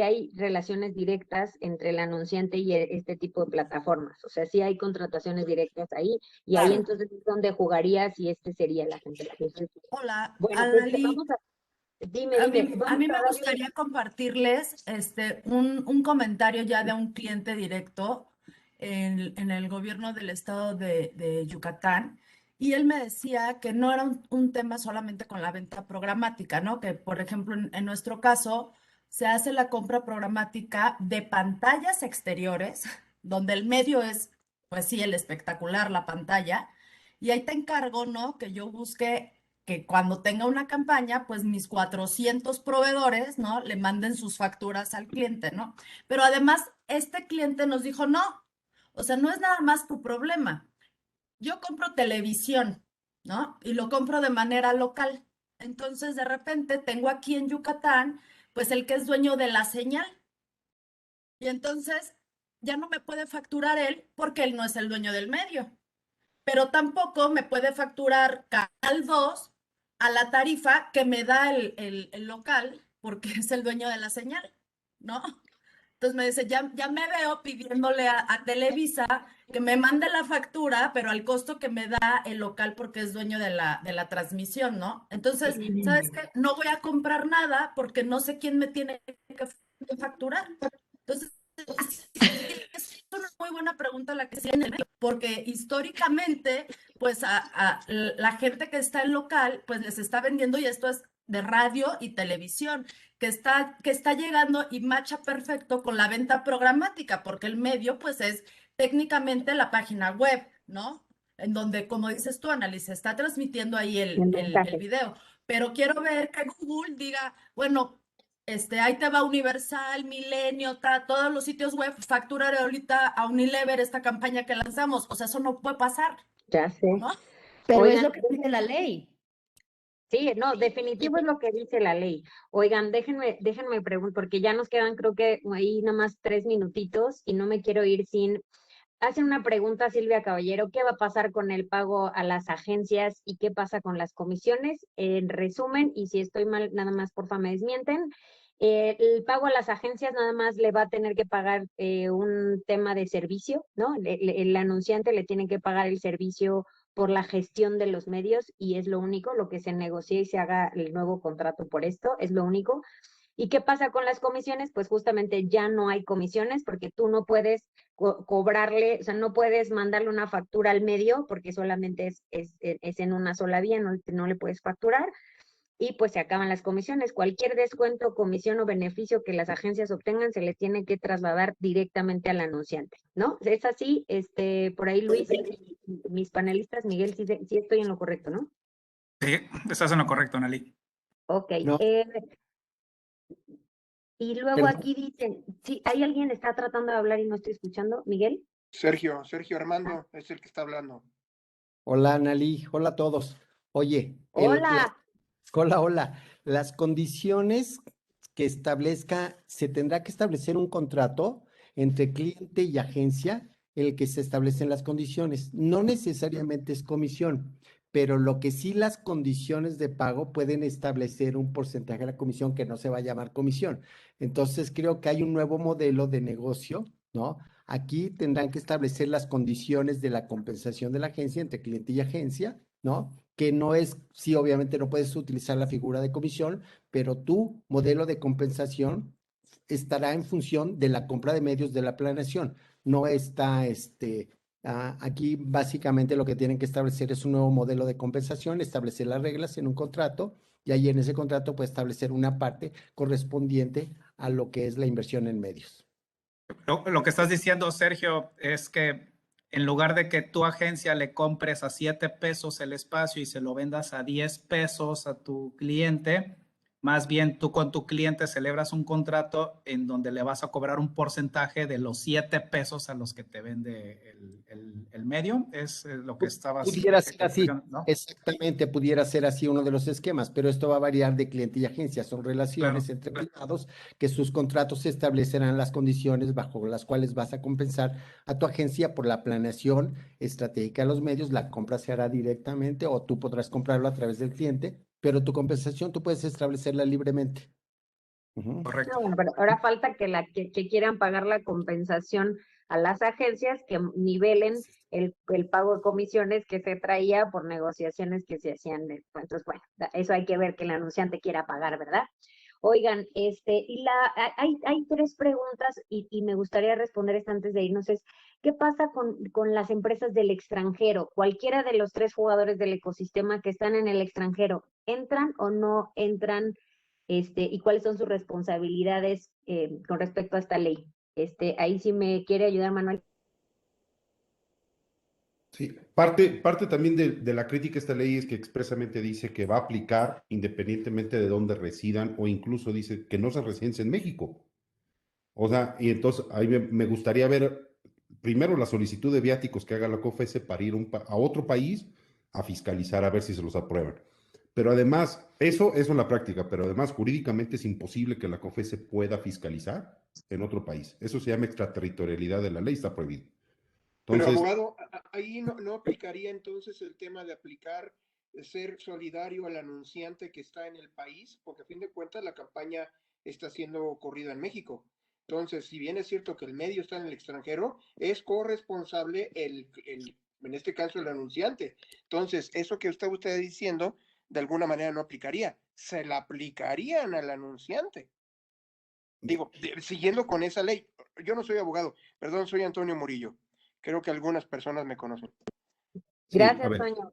hay relaciones directas entre el anunciante y este tipo de plataformas, o sea, sí hay contrataciones directas ahí, y ahí entonces es donde jugarías y este sería la gente. Entonces, Hola, bueno, pues Analí. dime, A vamos mí a me darle. gustaría compartirles un comentario ya de un cliente directo en el gobierno del estado de Yucatán. Y él me decía que no era un tema solamente con la venta programática, ¿no? Que, por ejemplo, en nuestro caso, se hace la compra programática de pantallas exteriores, donde el medio es, pues sí, el espectacular, la pantalla. Y ahí te encargo, ¿no? Que yo busque que cuando tenga una campaña, pues mis 400 proveedores, ¿no? Le manden sus facturas al cliente, ¿no? Pero además, este cliente nos dijo, no, o sea, no es nada más tu problema. Yo compro televisión, ¿no? Y lo compro de manera local. Entonces, de repente, tengo aquí en Yucatán, pues el que es dueño de la señal. Y entonces, ya no me puede facturar él porque él no es el dueño del medio, pero tampoco me puede facturar Canal 2 a la tarifa que me da el local porque es el dueño de la señal, ¿no? Entonces me dice, ya me veo pidiéndole a Televisa que me mande la factura, pero al costo que me da el local porque es dueño de la transmisión, ¿no? Entonces, ¿sabes qué? No voy a comprar nada porque no sé quién me tiene que facturar. Entonces, es una muy buena pregunta la que se tiene, porque históricamente, pues a la gente que está en local, pues les está vendiendo, y esto es de radio y televisión, que está llegando y macha perfecto con la venta programática, porque el medio, pues es técnicamente la página web, ¿no? En donde, como dices tú, Annalise, está transmitiendo ahí El el mensaje. video. Pero quiero ver que Google diga, bueno, ahí te va Universal, Milenio, todos los sitios web, facturar ahorita a Unilever esta campaña que lanzamos. O sea, eso no puede pasar, Ya sé. ¿no? Pero es Oigan, lo que dice la ley. sí, no, definitivo es lo que dice la ley. Oigan, déjenme preguntar, porque ya nos quedan creo que ahí nada más 3 minutitos y no me quiero ir sin. Hacen una pregunta a Silvia Caballero, ¿qué va a pasar con el pago a las agencias y qué pasa con las comisiones? En resumen, y si estoy mal, nada más porfa me desmienten. El pago a las agencias nada más le va a tener que pagar un tema de servicio, ¿no? El anunciante le tiene que pagar el servicio por la gestión de los medios y es lo único, lo que se negocie y se haga el nuevo contrato por esto, es lo único. ¿Y qué pasa con las comisiones? Pues justamente ya no hay comisiones porque tú no puedes cobrarle, o sea, no puedes mandarle una factura al medio porque solamente es en una sola vía, no le puedes facturar y pues se acaban las comisiones. Cualquier descuento, comisión o beneficio que las agencias obtengan se le tiene que trasladar directamente al anunciante, ¿no? Es así, por ahí Luis, mis panelistas, Miguel, sí estoy en lo correcto, ¿no? Sí, estás en lo correcto, Analí. Ok. No, Y luego perdón. aquí dicen, sí, hay alguien que está tratando de hablar y no estoy escuchando, Miguel. Sergio Armando es el que está hablando. Hola, Analí. Hola a todos. Oye, Hola. hola. Las condiciones que establezca, se tendrá que establecer un contrato entre cliente y agencia el que se establecen las condiciones. No necesariamente es comisión, pero lo que sí las condiciones de pago pueden establecer un porcentaje de la comisión que no se va a llamar comisión. Entonces creo que hay un nuevo modelo de negocio, ¿no? Aquí tendrán que establecer las condiciones de la compensación de la agencia entre cliente y agencia, ¿no? Que no es, sí, obviamente no puedes utilizar la figura de comisión, pero tu modelo de compensación estará en función de la compra de medios de la planeación. No está, aquí básicamente lo que tienen que establecer es un nuevo modelo de compensación, establecer las reglas en un contrato y ahí en ese contrato puede establecer una parte correspondiente a lo que es la inversión en medios. Lo que estás diciendo, Sergio, es que en lugar de que tu agencia le compres a 7 pesos el espacio y se lo vendas a 10 pesos a tu cliente, más bien tú con tu cliente celebras un contrato en donde le vas a cobrar un porcentaje de los 7 pesos a los que te vende el medio. Es lo que estabas Pudiera ser así, explicando, ¿no? exactamente, pudiera ser así uno de los esquemas, pero esto va a variar de cliente y agencia. Son relaciones Claro. entre privados que sus contratos establecerán las condiciones bajo las cuales vas a compensar a tu agencia por la planeación estratégica de los medios. La compra se hará directamente o tú podrás comprarlo a través del cliente, pero tu compensación tú puedes establecerla libremente. Ujú. Correcto. No, bueno, pero ahora falta que quieran pagar la compensación a las agencias que nivelen el pago de comisiones que se traía por negociaciones que se hacían. Entonces, bueno, eso hay que ver que el anunciante quiera pagar, ¿verdad? Oigan, hay 3 preguntas y me gustaría responder esta antes de irnos. ¿Qué pasa con las empresas del extranjero? Cualquiera de los 3 jugadores del ecosistema que están en el extranjero, ¿entran o no entran? Y cuáles son sus responsabilidades con respecto a esta ley. Ahí sí me quiere ayudar Manuel. Sí, parte también de la crítica a esta ley es que expresamente dice que va a aplicar independientemente de dónde residan o incluso dice que no se residencia en México. O sea, y entonces ahí me gustaría ver primero la solicitud de viáticos que haga la COFESE para ir a otro país a fiscalizar a ver si se los aprueban. Pero además, eso en la práctica, pero además jurídicamente es imposible que la COFESE pueda fiscalizar en otro país. Eso se llama extraterritorialidad de la ley, está prohibido. Pero Entonces, abogado, ahí no aplicaría entonces el tema de aplicar, ser solidario al anunciante que está en el país, porque a fin de cuentas la campaña está siendo corrida en México. Entonces, si bien es cierto que el medio está en el extranjero, es corresponsable en este caso el anunciante. Entonces, eso que usted está diciendo, de alguna manera no aplicaría. Se la aplicarían al anunciante. Digo, siguiendo con esa ley. Yo no soy abogado, perdón, soy Antonio Murillo. Creo que algunas personas me conocen. sí, a Gracias, ver, Toño.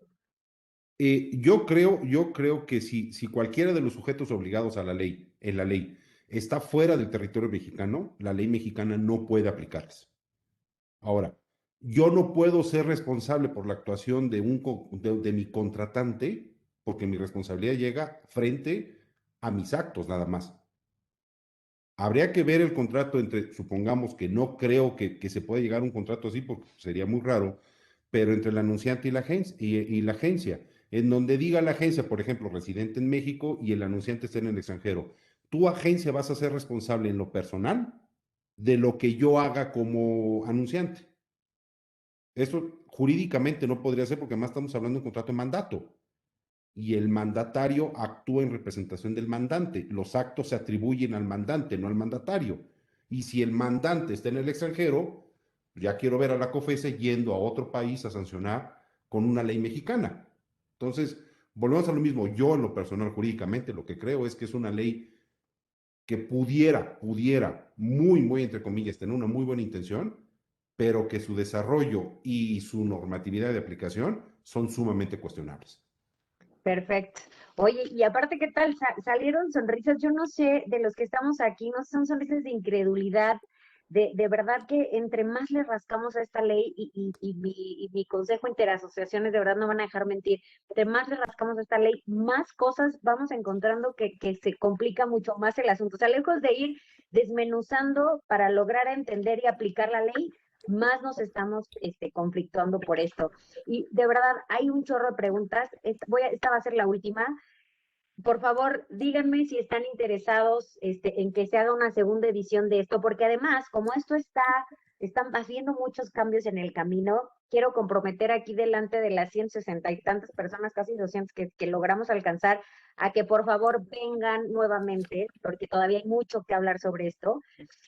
yo creo que si cualquiera de los sujetos obligados a la ley, en la ley, está fuera del territorio mexicano, la ley mexicana no puede aplicarse. Ahora, yo no puedo ser responsable por la actuación de mi contratante, porque mi responsabilidad llega frente a mis actos nada más. Habría que ver el contrato entre, supongamos que no creo que se pueda llegar a un contrato así, porque sería muy raro, pero entre el anunciante y la agencia, en donde diga la agencia, por ejemplo, residente en México y el anunciante está en el extranjero. Tu agencia vas a ser responsable en lo personal de lo que yo haga como anunciante. Eso jurídicamente no podría ser porque además estamos hablando de un contrato de mandato y el mandatario actúa en representación del mandante. Los actos se atribuyen al mandante, no al mandatario. Y si el mandante está en el extranjero, ya quiero ver a la COFESE yendo a otro país a sancionar con una ley mexicana. Entonces, volvemos a lo mismo. Yo en lo personal, jurídicamente, lo que creo es que es una ley que pudiera, muy entre comillas, tener una muy buena intención, pero que su desarrollo y su normatividad de aplicación son sumamente cuestionables. Perfecto. Oye, y aparte, ¿qué tal? Salieron sonrisas, yo no sé, de los que estamos aquí, no son sonrisas de incredulidad, de verdad que entre más le rascamos a esta ley y mi consejo interasociaciones de verdad no van a dejar mentir, entre más le rascamos a esta ley, más cosas vamos encontrando que se complica mucho más el asunto. O sea, lejos de ir desmenuzando para lograr entender y aplicar la ley, más nos estamos conflictuando por esto. Y de verdad, hay un chorro de preguntas. Esta va a ser la última. Por favor, díganme si están interesados en que se haga una segunda edición de esto, porque además, como esto está están haciendo muchos cambios en el camino. Quiero comprometer aquí delante de las 160 y tantas personas, casi 200 que logramos alcanzar, a que por favor vengan nuevamente, porque todavía hay mucho que hablar sobre esto.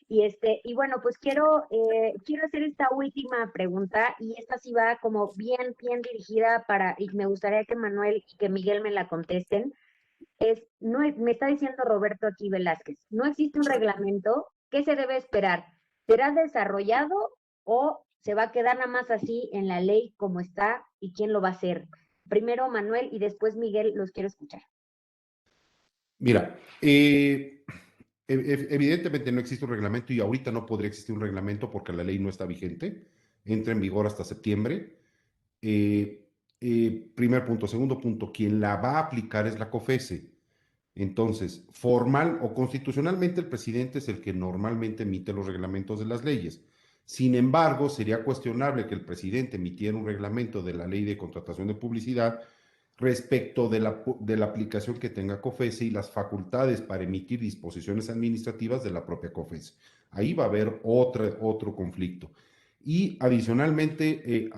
Y bueno, pues quiero hacer esta última pregunta, y esta sí va como bien dirigida y me gustaría que Manuel y que Miguel me la contesten. Me está diciendo Roberto aquí Velázquez, no existe un reglamento. ¿Qué se debe esperar? ¿Será desarrollado o se va a quedar nada más así en la ley como está? ¿Y quién lo va a hacer? Primero Manuel y después Miguel, los quiero escuchar. Mira, evidentemente no existe un reglamento y ahorita no podría existir un reglamento porque la ley no está vigente, entra en vigor hasta septiembre. Primer punto. Segundo punto, quien la va a aplicar es la COFESE. Entonces, formal o constitucionalmente, el presidente es el que normalmente emite los reglamentos de las leyes. Sin embargo, sería cuestionable que el presidente emitiera un reglamento de la ley de contratación de publicidad respecto de la aplicación que tenga COFESE y las facultades para emitir disposiciones administrativas de la propia COFESE. Ahí va a haber otro conflicto. Y adicionalmente,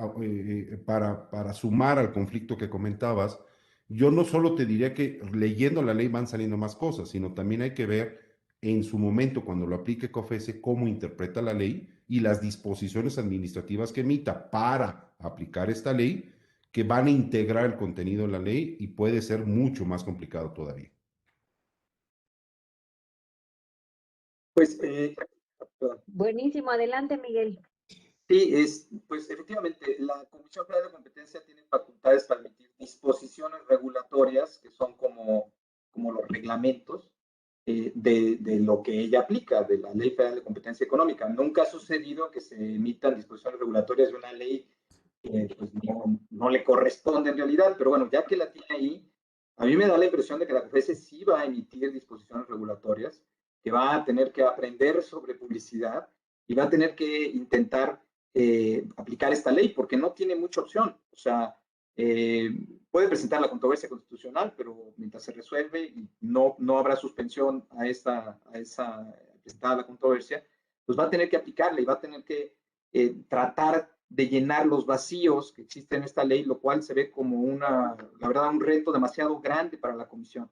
para sumar al conflicto que comentabas, yo no solo te diría que leyendo la ley van saliendo más cosas, sino también hay que ver en su momento, cuando lo aplique COFESE, cómo interpreta la ley y las disposiciones administrativas que emita para aplicar esta ley, que van a integrar el contenido de la ley y puede ser mucho más complicado todavía. Pues, Buenísimo, adelante Miguel. sí, pues efectivamente, la Comisión Federal de Competencia tiene facultades para emitir disposiciones regulatorias, que son como los reglamentos de lo que ella aplica, de la Ley Federal de Competencia Económica. Nunca ha sucedido que se emitan disposiciones regulatorias de una ley que pues, no le corresponde en realidad, pero bueno, ya que la tiene ahí, a mí me da la impresión de que la COFESE sí va a emitir disposiciones regulatorias, que va a tener que aprender sobre publicidad y va a tener que intentar aplicar esta ley, porque no tiene mucha opción. O sea, puede presentar la controversia constitucional, pero mientras se resuelve y no habrá suspensión a esa presentada la controversia, pues va a tener que aplicarla y va a tener que tratar de llenar los vacíos que existen en esta ley, lo cual se ve como la verdad, un reto demasiado grande para la Comisión.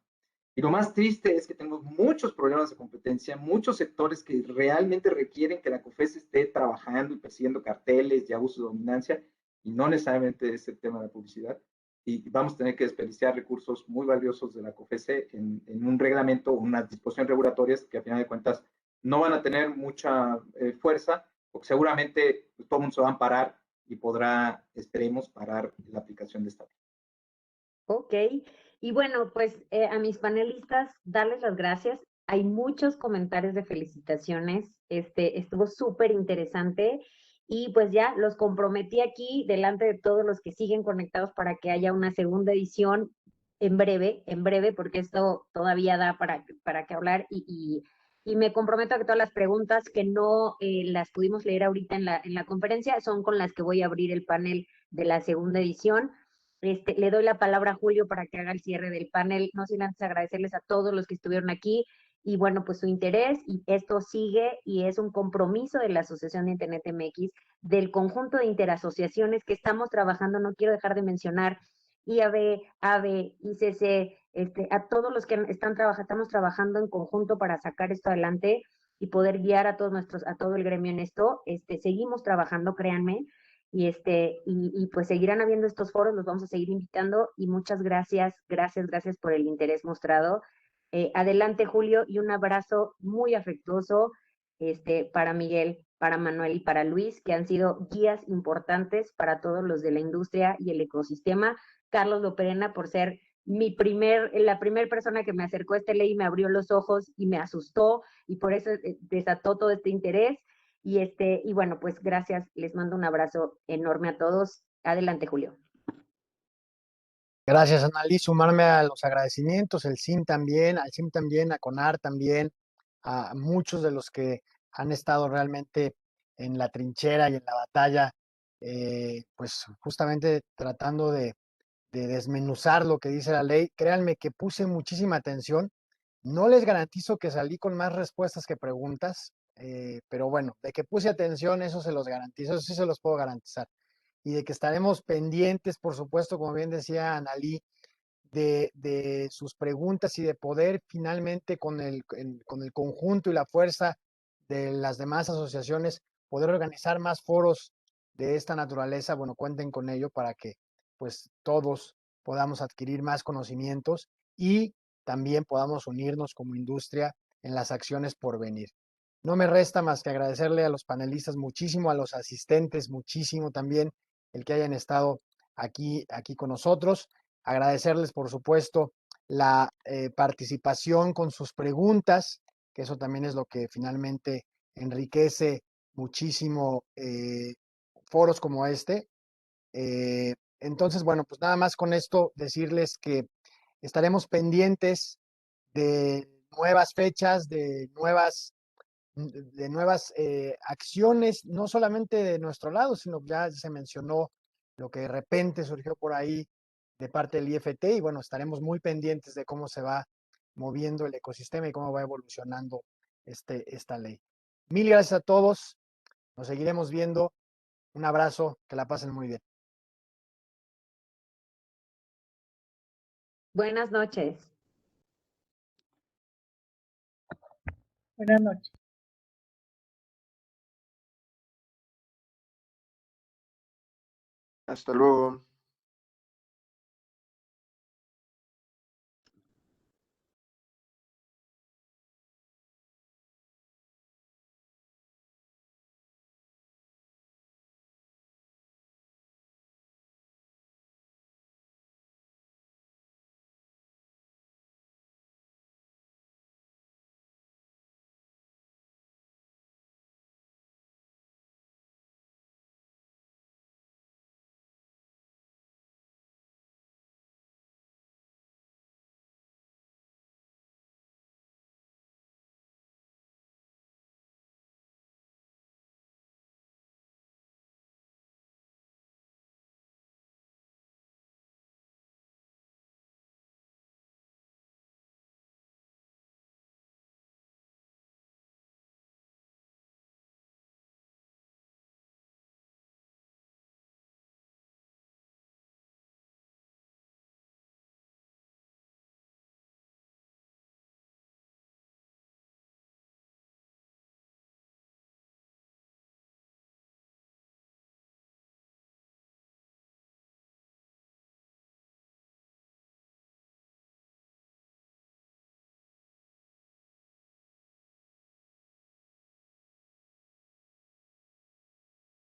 Y lo más triste es que tenemos muchos problemas de competencia, muchos sectores que realmente requieren que la COFESE esté trabajando y persiguiendo carteles y abuso de dominancia, y no necesariamente es el tema de la publicidad. Y vamos a tener que desperdiciar recursos muy valiosos de la COFESE en un reglamento o unas disposiciones regulatorias que a final de cuentas no van a tener mucha fuerza, porque seguramente pues, todo el mundo se va a amparar y podrá, esperemos, parar la aplicación de esta ley. Ok, y bueno, pues a mis panelistas, darles las gracias. Hay muchos comentarios de felicitaciones, estuvo súper interesante, y pues ya los comprometí aquí delante de todos los que siguen conectados para que haya una segunda edición en breve, porque esto todavía da para que hablar, y me comprometo a que todas las preguntas que no las pudimos leer ahorita en la conferencia son con las que voy a abrir el panel de la segunda edición. Le doy la palabra a Julio para que haga el cierre del panel, no sin antes agradecerles a todos los que estuvieron aquí y bueno, pues su interés, y esto sigue y es un compromiso de la Asociación de Internet MX, del conjunto de interasociaciones que estamos trabajando. No quiero dejar de mencionar IAB, AVE, ICC, a todos los que estamos trabajando en conjunto para sacar esto adelante y poder guiar a todo el gremio en esto. Seguimos trabajando, créanme. Y pues seguirán habiendo estos foros, los vamos a seguir invitando, y muchas gracias por el interés mostrado. Adelante, Julio, y un abrazo muy afectuoso para Miguel, para Manuel y para Luis, que han sido guías importantes para todos los de la industria y el ecosistema. Carlos Loperena, por ser la primera persona que me acercó a esta ley y me abrió los ojos y me asustó, y por eso desató todo este interés. Y bueno, pues gracias, les mando un abrazo enorme a todos. Adelante, Julio. Gracias, Annalí. Sumarme a los agradecimientos, al CIM también, a CONAR también, a muchos de los que han estado realmente en la trinchera y en la batalla, pues justamente tratando de desmenuzar lo que dice la ley. Créanme que puse muchísima atención. No les garantizo que salí con más respuestas que preguntas. pero bueno, de que puse atención, eso se los garantizo, eso sí se los puedo garantizar. Y de que estaremos pendientes, por supuesto, como bien decía Analí, de sus preguntas y de poder finalmente con el conjunto y la fuerza de las demás asociaciones poder organizar más foros de esta naturaleza. Bueno, cuenten con ello para que pues todos podamos adquirir más conocimientos y también podamos unirnos como industria en las acciones por venir. No me resta más que agradecerle a los panelistas muchísimo, a los asistentes muchísimo también el que hayan estado aquí con nosotros. Agradecerles, por supuesto, la participación con sus preguntas, que eso también es lo que finalmente enriquece muchísimo foros como este. Entonces, bueno, pues nada más con esto decirles que estaremos pendientes de nuevas fechas, de nuevas acciones, no solamente de nuestro lado, sino ya se mencionó lo que de repente surgió por ahí de parte del IFT y bueno, estaremos muy pendientes de cómo se va moviendo el ecosistema y cómo va evolucionando esta ley. Mil gracias a todos, nos seguiremos viendo, un abrazo, que la pasen muy bien. Buenas noches. Buenas noches. Hasta luego.